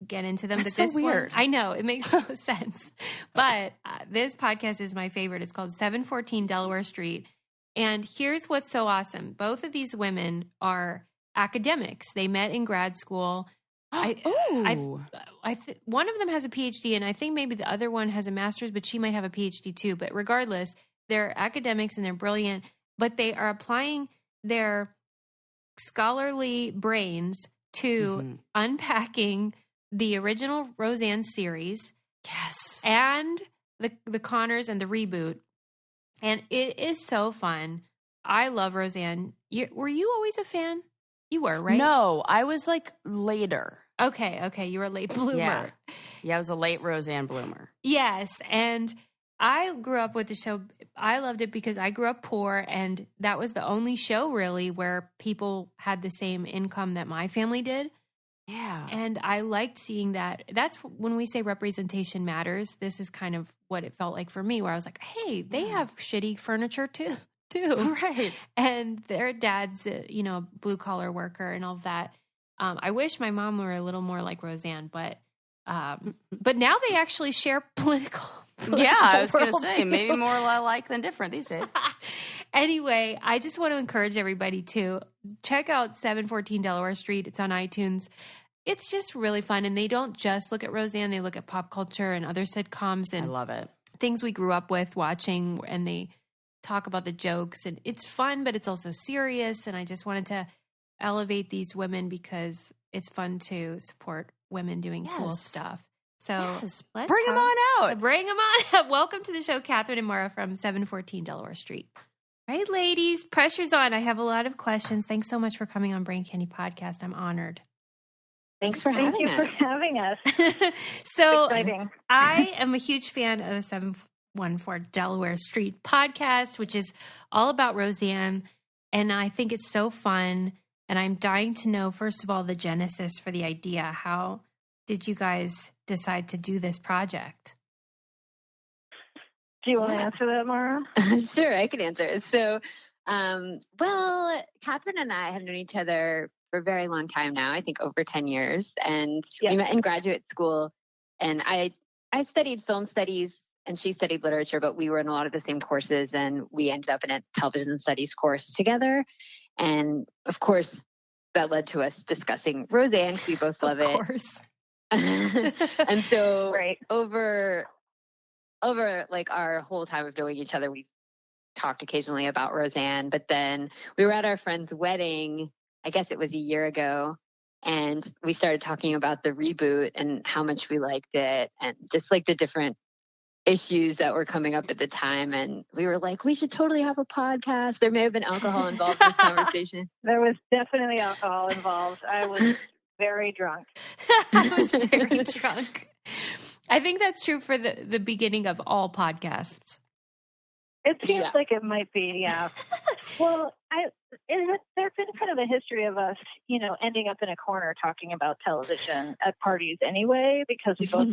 get into them. That's but so this weird. One, I know, it makes no sense. But this podcast is my favorite. It's called 714 Delaware Street. And here's what's so awesome. Both of these women are academics. They met in grad school. One of them has a PhD, and I think maybe the other one has a master's, but she might have a PhD too. But regardless, they're academics and they're brilliant, but they are applying their scholarly brains to unpacking the original Roseanne series. Yes. And the Connors and the reboot. And it is so fun. I love Roseanne. Were you always a fan? You were, right? No, I was like later. Okay. You were a late bloomer. Yeah, I was a late Roseanne bloomer. Yes. And I grew up with the show. I loved it because I grew up poor, and that was the only show really where people had the same income that my family did. Yeah. And I liked seeing that. That's when we say representation matters. This is kind of what it felt like for me, where I was like, hey, they have shitty furniture too. Right. And their dad's, blue collar worker and all of that. I wish my mom were a little more like Roseanne, but now they actually share political yeah, I was going to say, maybe more alike than different these days. Anyway, I just want to encourage everybody to check out 714 Delaware Street. It's on iTunes. It's just really fun. And they don't just look at Roseanne. They look at pop culture and other sitcoms and I love it. Things we grew up with watching, and they talk about the jokes. And it's fun, but it's also serious. And I just wanted to elevate these women because it's fun to support women doing cool stuff. So let's bring them on out. Bring them on. Welcome to the show, Catherine and Mara from 714 Delaware Street. All right, ladies, pressure's on. I have a lot of questions. Thanks so much for coming on Brain Candy Podcast. I'm honored. Thanks for having us. Thank you for having us. So exciting. I am a huge fan of 714 Delaware Street Podcast, which is all about Roseanne. And I think it's so fun. And I'm dying to know, first of all, the genesis for the idea. How did you guys decide to do this project? Do you want to answer that, Mara? Sure, I can answer it. So, Catherine and I have known each other for a very long time now, I think over 10 years. And we met in graduate school. And I studied film studies and she studied literature, but we were in a lot of the same courses. And we ended up in a television studies course together. And of course, that led to us discussing Roseanne because we both love it. Of course. And so over like our whole time of knowing each other, we talked occasionally about Roseanne, but then we were at our friend's wedding, I guess it was a year ago, and we started talking about the reboot and how much we liked it and just like the different issues that were coming up at the time. And we were like, we should totally have a podcast. There may have been alcohol involved in this conversation. There was definitely alcohol involved. I was very drunk. I was very drunk. I think that's true for the beginning of all podcasts. It seems like it might be, yeah. Well, there's been kind of a history of us, ending up in a corner talking about television at parties anyway, because we both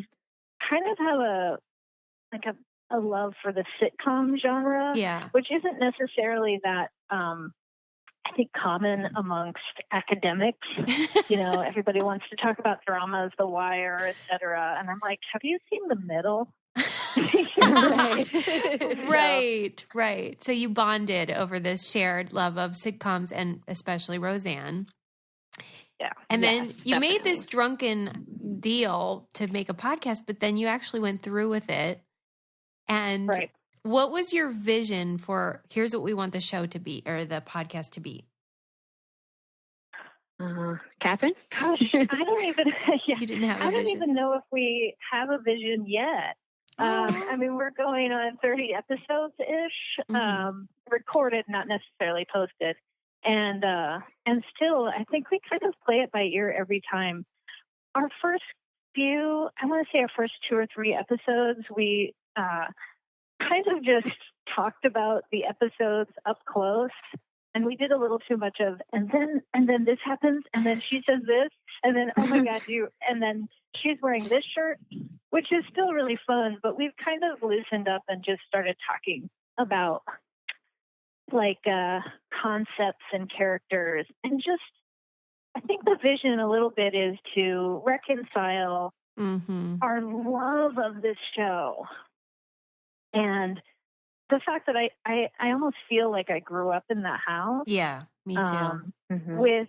kind of have a love for the sitcom genre, which isn't necessarily that, I think, common amongst academics. Everybody wants to talk about dramas, The Wire, etc. And I'm like, have you seen The Middle? Right. So you bonded over this shared love of sitcoms and especially Roseanne. Yeah. And then you made this drunken deal to make a podcast, but then you actually went through with it. And what was your vision for, here's what we want the show to be, or the podcast to be? Catherine? Gosh, I don't even, You didn't have a I don't vision. even know if we have a vision yet. I mean, we're going on 30 episodes-ish, recorded, not necessarily posted. And still, I think we kind of play it by ear every time. Our first few, I want to say our first 2 or 3 episodes, we kind of just talked about the episodes up close. And we did a little too much of, and then this happens, and then she says this, and then, oh my God, and then she's wearing this shirt, which is still really fun, but we've kind of loosened up and just started talking about like concepts and characters, and just, I think the vision a little bit is to reconcile our love of this show and the fact that I almost feel like I grew up in that house. Yeah, me too. With,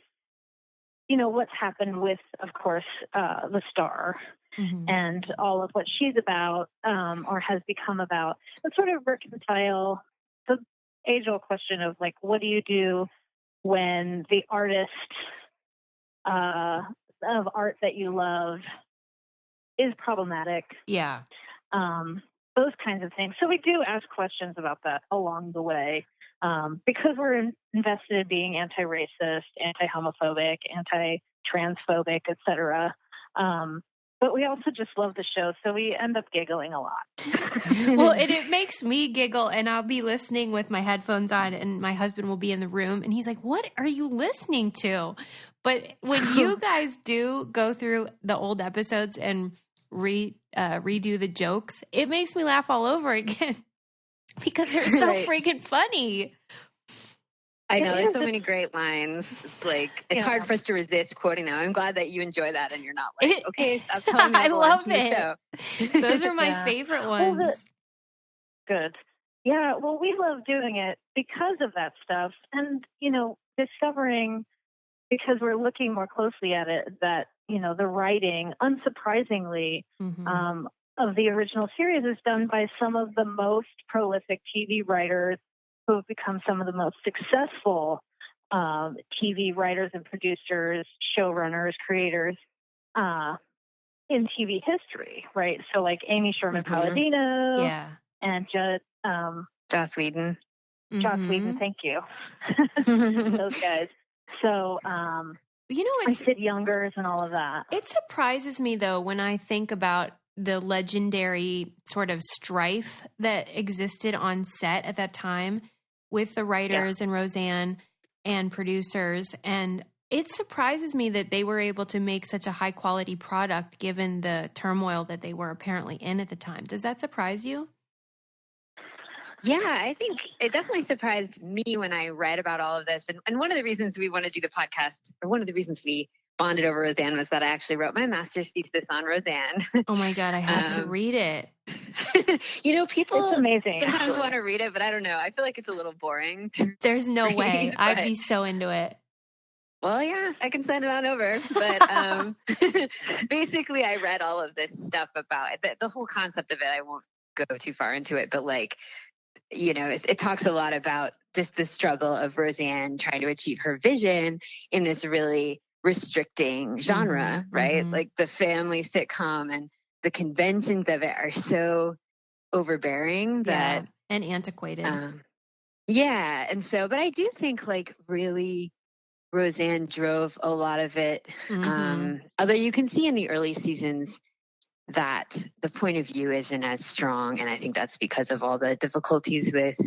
what's happened with, of course, the star and all of what she's about or has become about, and sort of reconcile the age-old question of, like, what do you do when the artist of art that you love is problematic? Yeah. Those kinds of things. So we do ask questions about that along the way because we're invested in being anti-racist, anti-homophobic, anti-transphobic, etc. But we also just love the show, so we end up giggling a lot. Well, it makes me giggle, and I'll be listening with my headphones on, and my husband will be in the room, and he's like, what are you listening to? But when you guys do go through the old episodes and redo the jokes, it makes me laugh all over again because they're so freaking funny. I know, there's so many great lines. It's like, it's hard for us to resist quoting them. I'm glad that you enjoy that and you're not like, okay, stop telling me. I love it. Show. Those are my favorite ones. Well, good. Yeah, well, we love doing it because of that stuff. And, discovering, because we're looking more closely at it, that, the writing, unsurprisingly, of the original series is done by some of the most prolific TV writers who have become some of the most successful TV writers and producers, showrunners, creators in TV history, right? So like Amy Sherman Palladino and Joss Whedon. Joss Whedon, thank you. Those guys. So, and Sid Youngers and all of that. It surprises me, though, when I think about the legendary sort of strife that existed on set at that time with the writers and Roseanne and producers. And it surprises me that they were able to make such a high quality product given the turmoil that they were apparently in at the time. Does that surprise you? Yeah, I think it definitely surprised me when I read about all of this. And one of the reasons we want to do the podcast, or one of the reasons we bonded over Roseanne, was that I actually wrote my master's thesis on Roseanne. Oh my God, I have to read it. People it's amazing, sometimes want to read it, but I don't know. I feel like it's a little boring. There's no way. I'd be so into it. Well, yeah, I can send it on over. But basically, I read all of this stuff about it. The whole concept of it, I won't go too far into it, but it talks a lot about just the struggle of Roseanne trying to achieve her vision in this really restricting genre, right? Like the family sitcom, and the conventions of it are so overbearing and antiquated. And so, but I do think really Roseanne drove a lot of it. Although you can see in the early seasons that the point of view isn't as strong. And I think that's because of all the difficulties with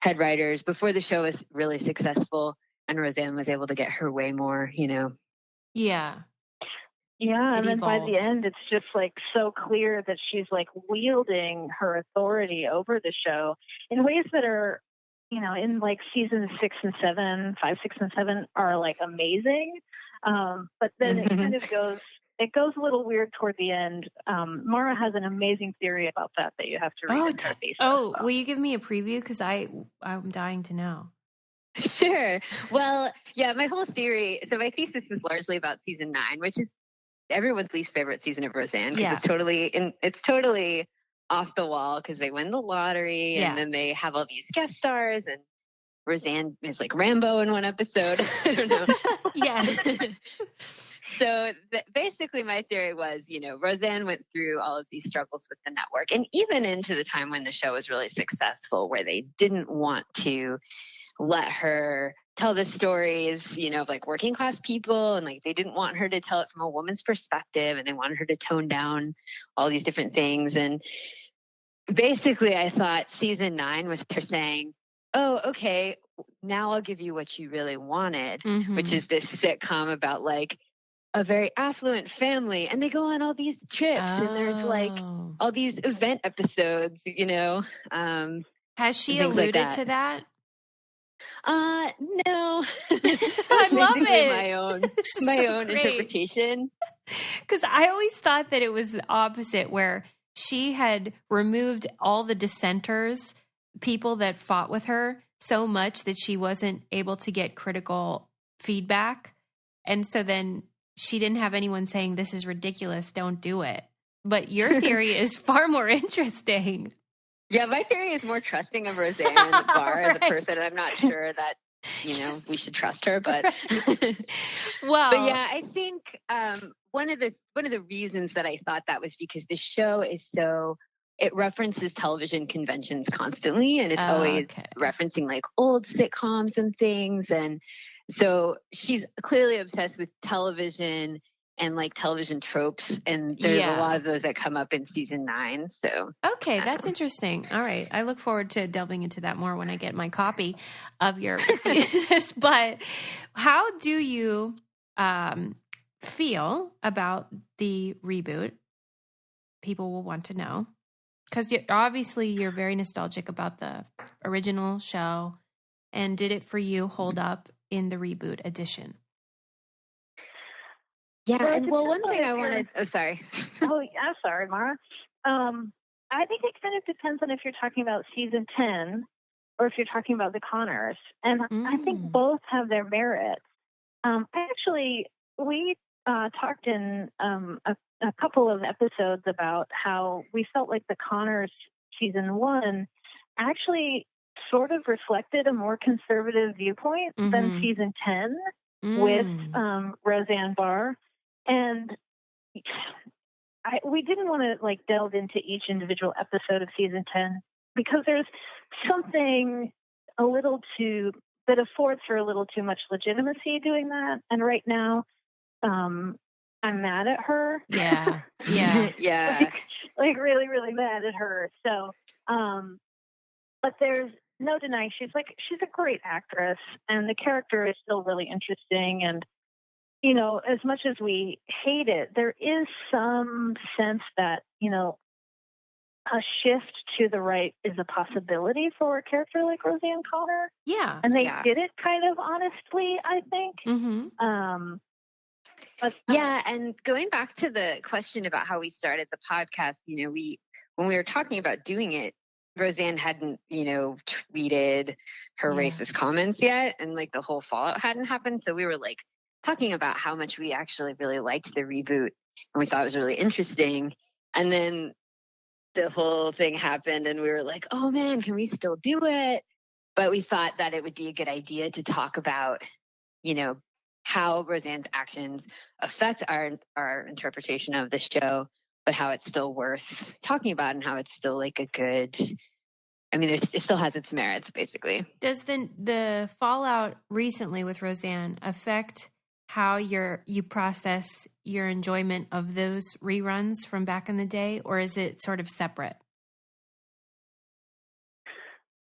head writers before the show was really successful and Roseanne was able to get her way more, Yeah. Yeah. And then by the end, it's just so clear that she's wielding her authority over the show in ways that are, in seasons 6 and 7, 5, 6, and 7 are amazing. But then it kind of goes it goes a little weird toward the end. Mara has an amazing theory about that you have to read in her thesis. Will you give me a preview? Because I'm dying to know. Sure. Well, yeah, my whole theory. So my thesis is largely about season 9, which is everyone's least favorite season of Roseanne. Yeah. It's totally off the wall because they win the lottery and then they have all these guest stars and Roseanne is like Rambo in one episode. I don't know. Yes. So basically my theory was, Roseanne went through all of these struggles with the network and even into the time when the show was really successful where they didn't want to let her tell the stories, of like working class people and like they didn't want her to tell it from a woman's perspective and they wanted her to tone down all these different things. And basically I thought season 9 was her saying, oh, okay, now I'll give you what you really wanted, which is this sitcom about like a very affluent family. And they go on all these trips and there's like all these event episodes, Has she alluded to that? No. I love it. My own interpretation. Because I always thought that it was the opposite, where she had removed all the dissenters, people that fought with her so much that she wasn't able to get critical feedback. And so then she didn't have anyone saying, this is ridiculous, don't do it. But your theory is far more interesting. Yeah, my theory is more trusting of Roseanne Barr as a person. I'm not sure that, we should trust her, but well, but yeah, I think one of the reasons that I thought that was because the show is it references television conventions constantly, and it's always referencing like old sitcoms and things, and so she's clearly obsessed with television and like television tropes, and there's a lot of those that come up in season 9. So okay, that's interesting. All right, I look forward to delving into that more when I get my copy of your thesis. But how do you feel about the reboot? People will want to know because obviously you're very nostalgic about the original show, and did it for you hold up in the reboot edition? Yeah, and one thing I wanted... Oh, sorry. Sorry, Mara. I think it kind of depends on if you're talking about season 10 or if you're talking about the Connors. And I think both have their merits. We talked in a couple of episodes about how we felt like the Connors season 1 actually sort of reflected a more conservative viewpoint than season 10 with Roseanne Barr. And we didn't want to like delve into each individual episode of season 10 because there's something that affords her a little too much legitimacy doing that. And right now, I'm mad at her. Yeah. like really, really mad at her. So, but there's no denying she's a great actress, and the character is still really interesting. And as much as we hate it, there is some sense that, a shift to the right is a possibility for a character like Roseanne Connor. Yeah. And they did it kind of honestly, I think. And going back to the question about how we started the podcast, when we were talking about doing it, Roseanne hadn't, tweeted her racist comments yet, and like the whole fallout hadn't happened. So we were like talking about how much we actually really liked the reboot and we thought it was really interesting. And then the whole thing happened and we were like, oh man, can we still do it? But we thought that it would be a good idea to talk about, how Roseanne's actions affect our interpretation of the show, but how it's still worth talking about and how it's still like a good, it still has its merits, basically. Does the fallout recently with Roseanne affect how you process your enjoyment of those reruns from back in the day, or is it sort of separate?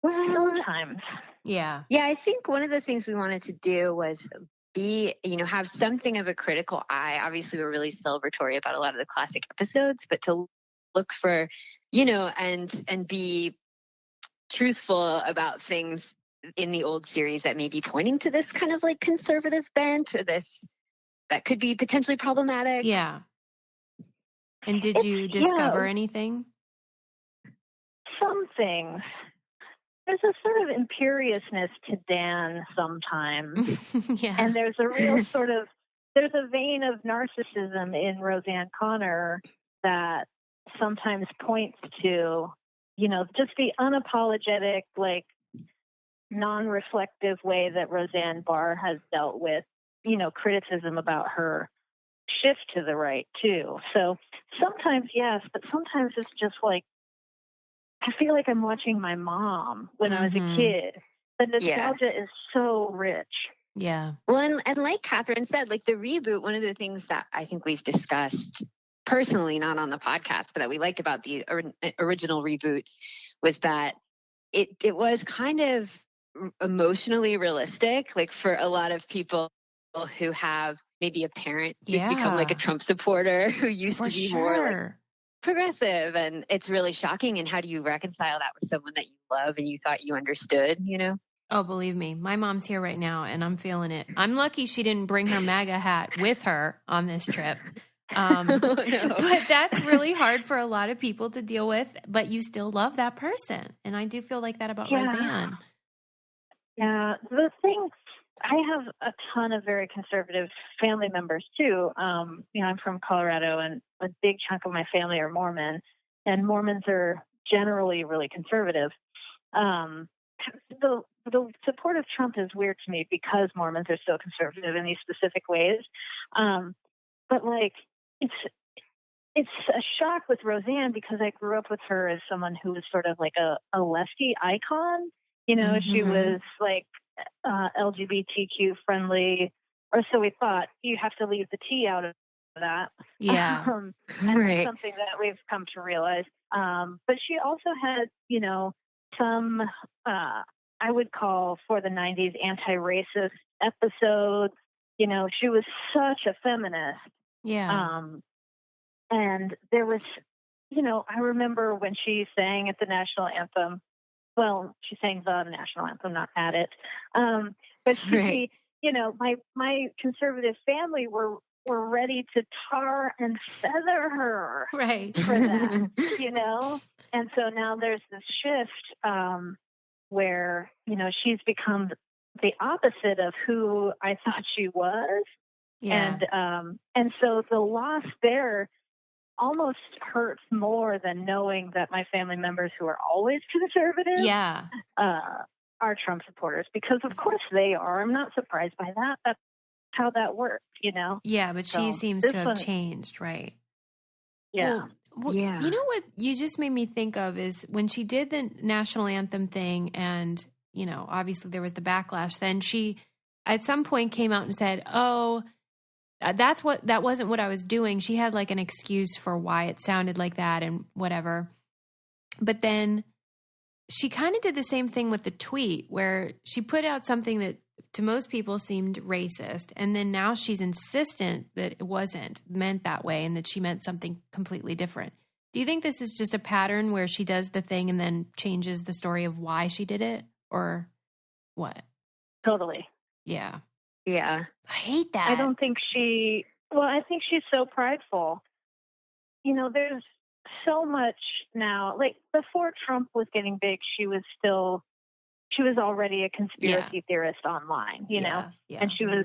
Well, sometimes. Yeah. Yeah, I think one of the things we wanted to do was have something of a critical eye. Obviously, we're really celebratory about a lot of the classic episodes, but to look for, and be truthful about things in the old series that may be pointing to this kind of like conservative bent or this that could be potentially problematic. Yeah. And did you discover anything? Some things. There's a sort of imperiousness to Dan sometimes. Yeah. And there's a real there's a vein of narcissism in Roseanne Connor that sometimes points to, just the unapologetic, like, non-reflective way that Roseanne Barr has dealt with, criticism about her shift to the right too. So sometimes yes, but sometimes it's just like, I feel like I'm watching my mom when I was a kid. The nostalgia is so rich. Yeah. Well, and like Catherine said, like the reboot, one of the things that I think we've discussed personally, not on the podcast, but that we liked about the original reboot was that it was kind of emotionally realistic, like for a lot of people who have maybe a parent who's become like a Trump supporter who used to be more like progressive, and it's really shocking. And how do you reconcile that with someone that you love and you thought you understood, Oh, believe me, my mom's here right now and I'm feeling it. I'm lucky she didn't bring her MAGA hat with her on this trip. No. But that's really hard for a lot of people to deal with, but you still love that person. And I do feel like that about Roseanne. Yeah. The thing, I have a ton of very conservative family members too. I'm from Colorado and a big chunk of my family are Mormon, and Mormons are generally really conservative. The support of Trump is weird to me because Mormons are so conservative in these specific ways. But like, it's a shock with Roseanne because I grew up with her as someone who was sort of like a lefty icon. She was like LGBTQ friendly, or so we thought. You have to leave the T out of that. Yeah. And that's something that we've come to realize. But she also had, some, I would call for the 90s anti-racist episodes. She was such a feminist. Yeah. And there was, I remember when she sang at the national anthem. Well, she sang the national anthem, not at it. But she, my conservative family were ready to tar and feather her for that, And so now there's this shift where, she's become the opposite of who I thought she was. Yeah. And so the loss there almost hurts more than knowing that my family members who are always conservative are Trump supporters, because of course they are. I'm not surprised by that. That's how that works, Yeah, but she seems to have changed, right? Yeah. Well, you know what you just made me think of is when she did the national anthem thing, and, obviously there was the backlash. Then she at some point came out and said, oh, that wasn't what I was doing. She had like an excuse for why it sounded like that and whatever. But then she kind of did the same thing with the tweet where she put out something that to most people seemed racist. And then now she's insistent that it wasn't meant that way and that she meant something completely different. Do you think this is just a pattern where she does the thing and then changes the story of why she did it, or what? Totally. Yeah. Yeah. I hate that. I think she's so prideful. There's so much now. Like before Trump was getting big, she was already a conspiracy theorist online, and she was,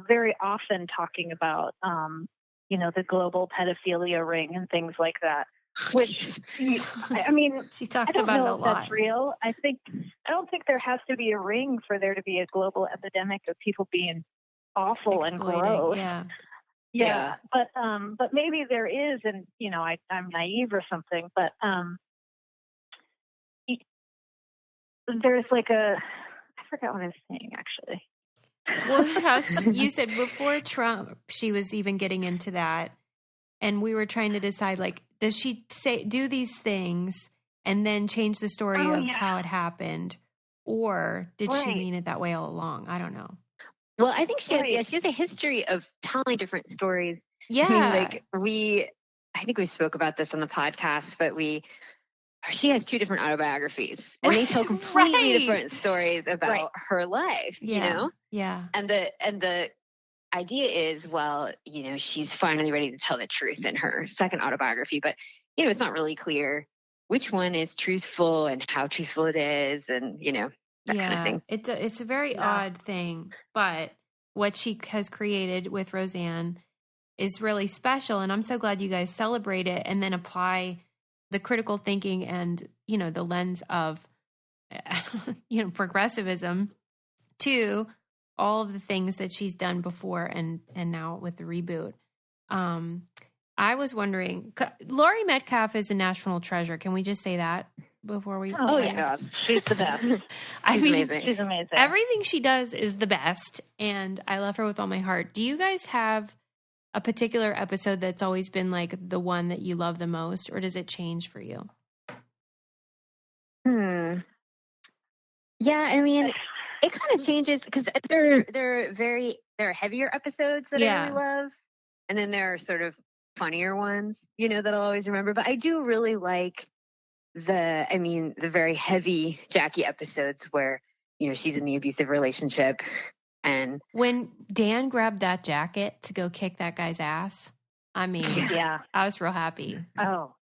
very often talking about, the global pedophilia ring and things like that, which, I mean, she talks I don't about know it a if lot. that's real. I don't think there has to be a ring for there to be a global epidemic of people being awful and gross. Yeah. But maybe there is, and I'm naive or something, but there's like I forgot what I was saying actually. Well, you said before Trump, she was even getting into that, and we were trying to decide, like, does she do these things and then change the story of how it happened, or did she mean it that way all along? I don't know. Well, I think she has a history of telling different stories. Yeah. I mean, I think we spoke about this on the podcast, but she has two different autobiographies, and they tell completely different stories about her life, Yeah. And I idea is, well, she's finally ready to tell the truth in her second autobiography, but, it's not really clear which one is truthful and how truthful it is, and, that kind of thing. It's a very odd thing, but what she has created with Roseanne is really special, and I'm so glad you guys celebrate it and then apply the critical thinking and, the lens of, progressivism to all of the things that she's done before and now with the reboot. I was wondering, Laurie Metcalf is a national treasure. Can we just say that before we? Oh my God, she's the best. Amazing. She's amazing. Everything she does is the best, and I love her with all my heart. Do you guys have a particular episode that's always been like the one that you love the most, or does it change for you? Yeah, I mean, it kind of changes because there are heavier episodes that I really love, and then there are sort of funnier ones, that I'll always remember. But I do really like the very heavy Jackie episodes where, she's in the abusive relationship. And when Dan grabbed that jacket to go kick that guy's ass, I was real happy. Oh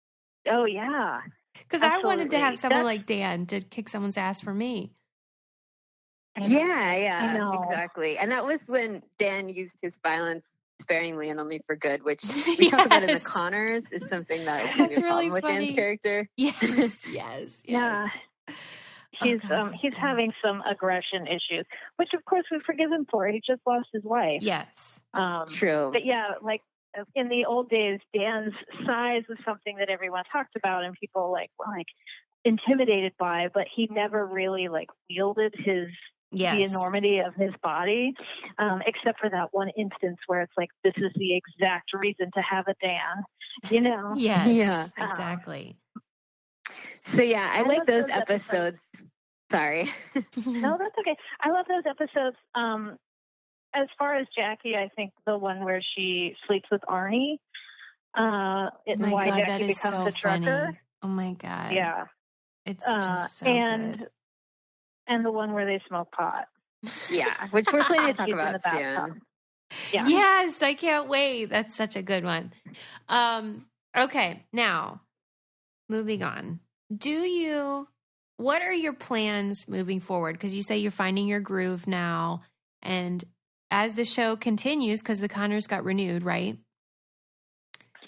yeah. Because I wanted to have someone like Dan to kick someone's ass for me. Yeah, exactly. And that was when Dan used his violence sparingly and only for good, which we talk about in the Connors is something that is a really problem with Dan's character. Yes. Yeah. He's having some aggression issues, which of course we forgive him for. He just lost his wife. Yes. True. But yeah, like in the old days, Dan's size was something that everyone talked about and people were intimidated by, but he never really wielded the enormity of his body, except for that one instance where it's this is the exact reason to have a Dan, Yes. Yeah. Exactly. So yeah, I like those episodes. Sorry. No, that's okay. I love those episodes. As far as Jackie, I think the one where she sleeps with Arnie, why God, Jackie becomes a trucker. Funny. Oh my God. Yeah. It's just so good. And the one where they smoke pot. Yeah, which we're planning to talk about soon. Yeah. Yes, I can't wait. That's such a good one. Okay, now, moving on. What are your plans moving forward? Because you say you're finding your groove now. And as the show continues, because the Connors got renewed, right?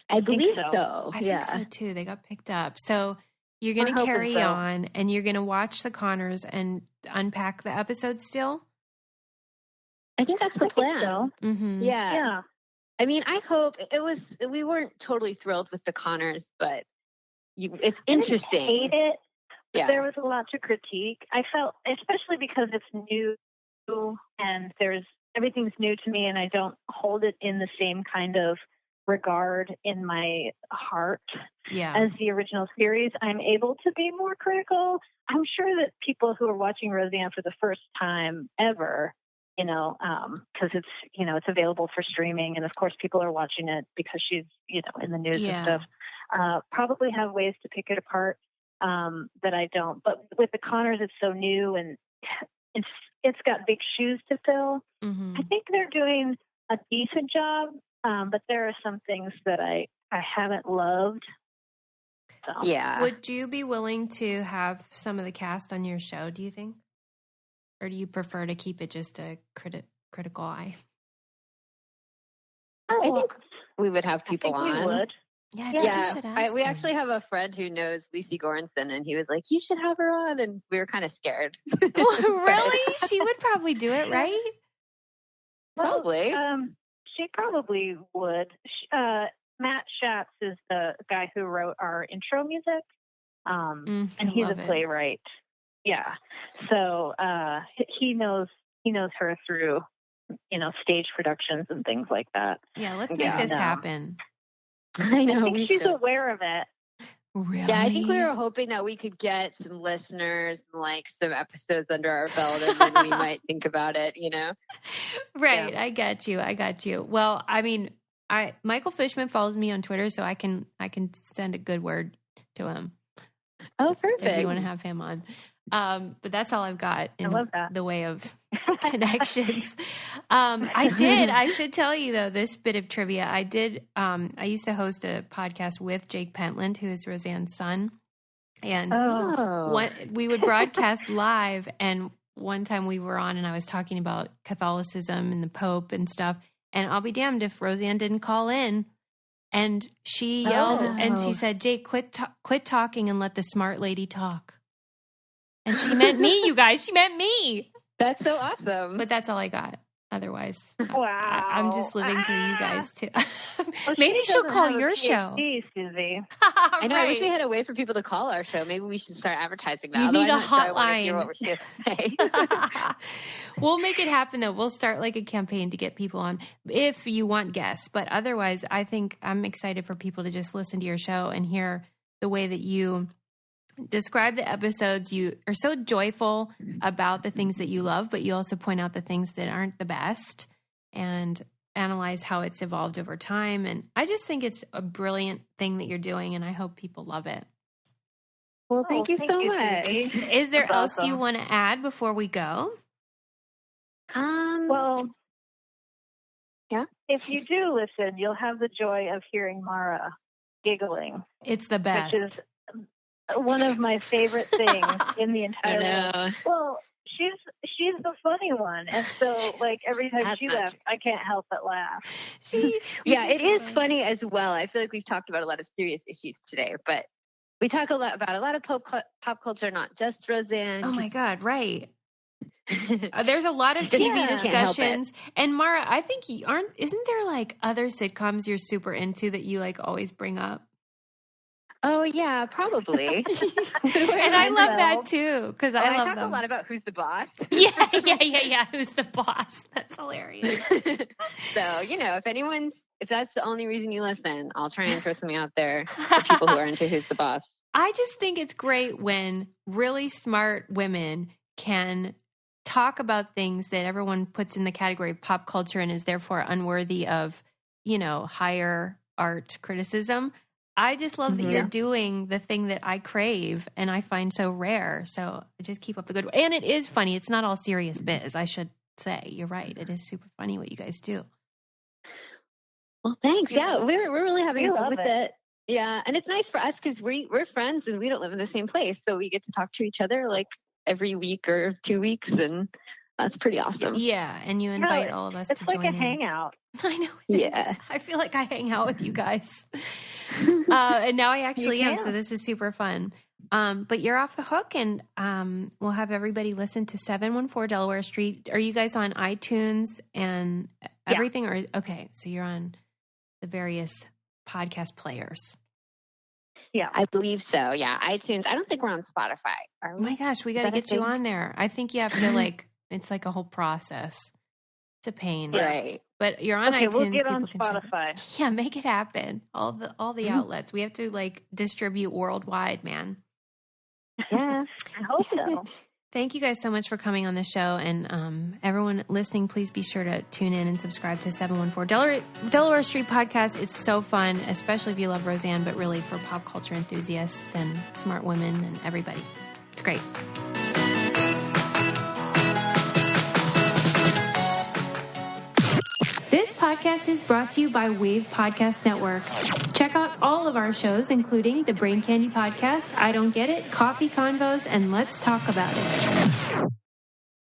I believe so. I think so too. They got picked up. So you're going to carry on and you're going to watch the Connors and unpack the episodes still? I think that's the plan. So. Mm-hmm. Yeah. I mean, I hope we weren't totally thrilled with the Connors, but it's interesting. I hate it. Yeah. There was a lot to critique. I felt, especially because it's new and everything's new to me and I don't hold it in the same kind of regard in my heart as the original series. I'm able to be more critical. I'm sure that people who are watching Roseanne for the first time ever, because it's available for streaming, and of course people are watching it because she's in the news and stuff, probably have ways to pick it apart that I don't. But with the Connors, it's so new and it's got big shoes to fill. Mm-hmm. I think they're doing a decent job. But there are some things that I haven't loved. So. Yeah. Would you be willing to have some of the cast on your show, do you think? Or do you prefer to keep it just a critical eye? I think we would have people on. We would. Yeah, I think you should ask we actually have a friend who knows Lacey Goranson, and he was like, you should have her on. And we were kind of scared. Really? She would probably do it, right? Probably. She probably would. Matt Schatz is the guy who wrote our intro music, and he's a playwright. Yeah, so he knows her through stage productions and things like that. Yeah, let's make this happen. I know. I think she's aware of it. Really? Yeah, I think we were hoping that we could get some listeners and some episodes under our belt, and then we might think about it, Right. Yeah. I got you. Well, I mean, Michael Fishman follows me on Twitter, so I can send a good word to him. Oh, perfect. If you want to have him on. But that's all I've got in the way of connections. I should tell you though, this bit of trivia, I used to host a podcast with Jake Pentland, who is Roseanne's son. And we would broadcast live. And one time we were on and I was talking about Catholicism and the Pope and stuff. And I'll be damned if Roseanne didn't call in. And she yelled and she said, Jake, quit talking and let the smart lady talk. And she meant me, you guys. She meant me. That's so awesome. But that's all I got. Otherwise, wow. I'm just living through you guys too. Well, Maybe she'll call your show. Susie. I know. I wish we had a way for people to call our show. Maybe we should start advertising that. You need a hotline. Sure I want to hear what we're supposed to say. We'll make it happen though. We'll start like a campaign to get people on if you want guests. But otherwise, I think I'm excited for people to just listen to your show and hear the way that you describe the episodes. You are so joyful about the things that you love, but you also point out the things that aren't the best and analyze how it's evolved over time. And I just think it's a brilliant thing that you're doing, and I hope people love it. Well, thank you so much. Is there else you want to add before we go? Well, yeah. If you do listen, you'll have the joy of hearing Mara giggling. It's the best. Which is one of my favorite things in the entire world. Well, she's the funny one, and so like every time she laughs, I can't help but laugh. It is funny as well. I feel like we've talked about a lot of serious issues today, but we talk a lot about a lot of pop culture, not just Roseanne. Oh my God, right. There's a lot of TV discussions, and Mara, I think isn't there like other sitcoms you're super into that you like always bring up? Oh yeah, probably. And I love that too because I love talk them. a lot about Who's the Boss. Yeah. Who's the boss? That's hilarious. So if that's the only reason you listen, I'll try and throw something out there for people who are into Who's the Boss. I just think it's great when really smart women can talk about things that everyone puts in the category of pop culture and is therefore unworthy of, higher art criticism. I just love that you're doing the thing that I crave and I find so rare. So just keep up the good work. And it is funny. It's not all serious biz, I should say. You're right. It is super funny what you guys do. Well, thanks. Yeah, we're really having fun with it. Yeah, and it's nice for us because we're friends and we don't live in the same place. So we get to talk to each other like every week or 2 weeks, and that's pretty awesome. Yeah, and you invite all of us to join in. It's like a hangout. I know. Yeah. I feel like I hang out with you guys. And now I actually am, so this is super fun. But you're off the hook, and we'll have everybody listen to 714 Delaware Street. Are you guys on iTunes and everything? Or okay, so you're on the various podcast players. Yeah, I believe so. Yeah, iTunes. I don't think we're on Spotify. Are we? Oh my gosh, we got to get you on there. I think you have to it's like a whole process. It's a pain, right? But you're on iTunes. We'll get on Spotify. Yeah, make it happen. All the outlets. We have to distribute worldwide, man. Yeah, I hope so. Thank you guys so much for coming on the show. And everyone listening, please be sure to tune in and subscribe to 714 Delaware Street Podcast. It's so fun, especially if you love Roseanne, but really for pop culture enthusiasts and smart women and everybody. It's great. This podcast is brought to you by Wave Podcast Network. Check out all of our shows, including the Brain Candy Podcast, I Don't Get It, Coffee Convos, and Let's Talk About It.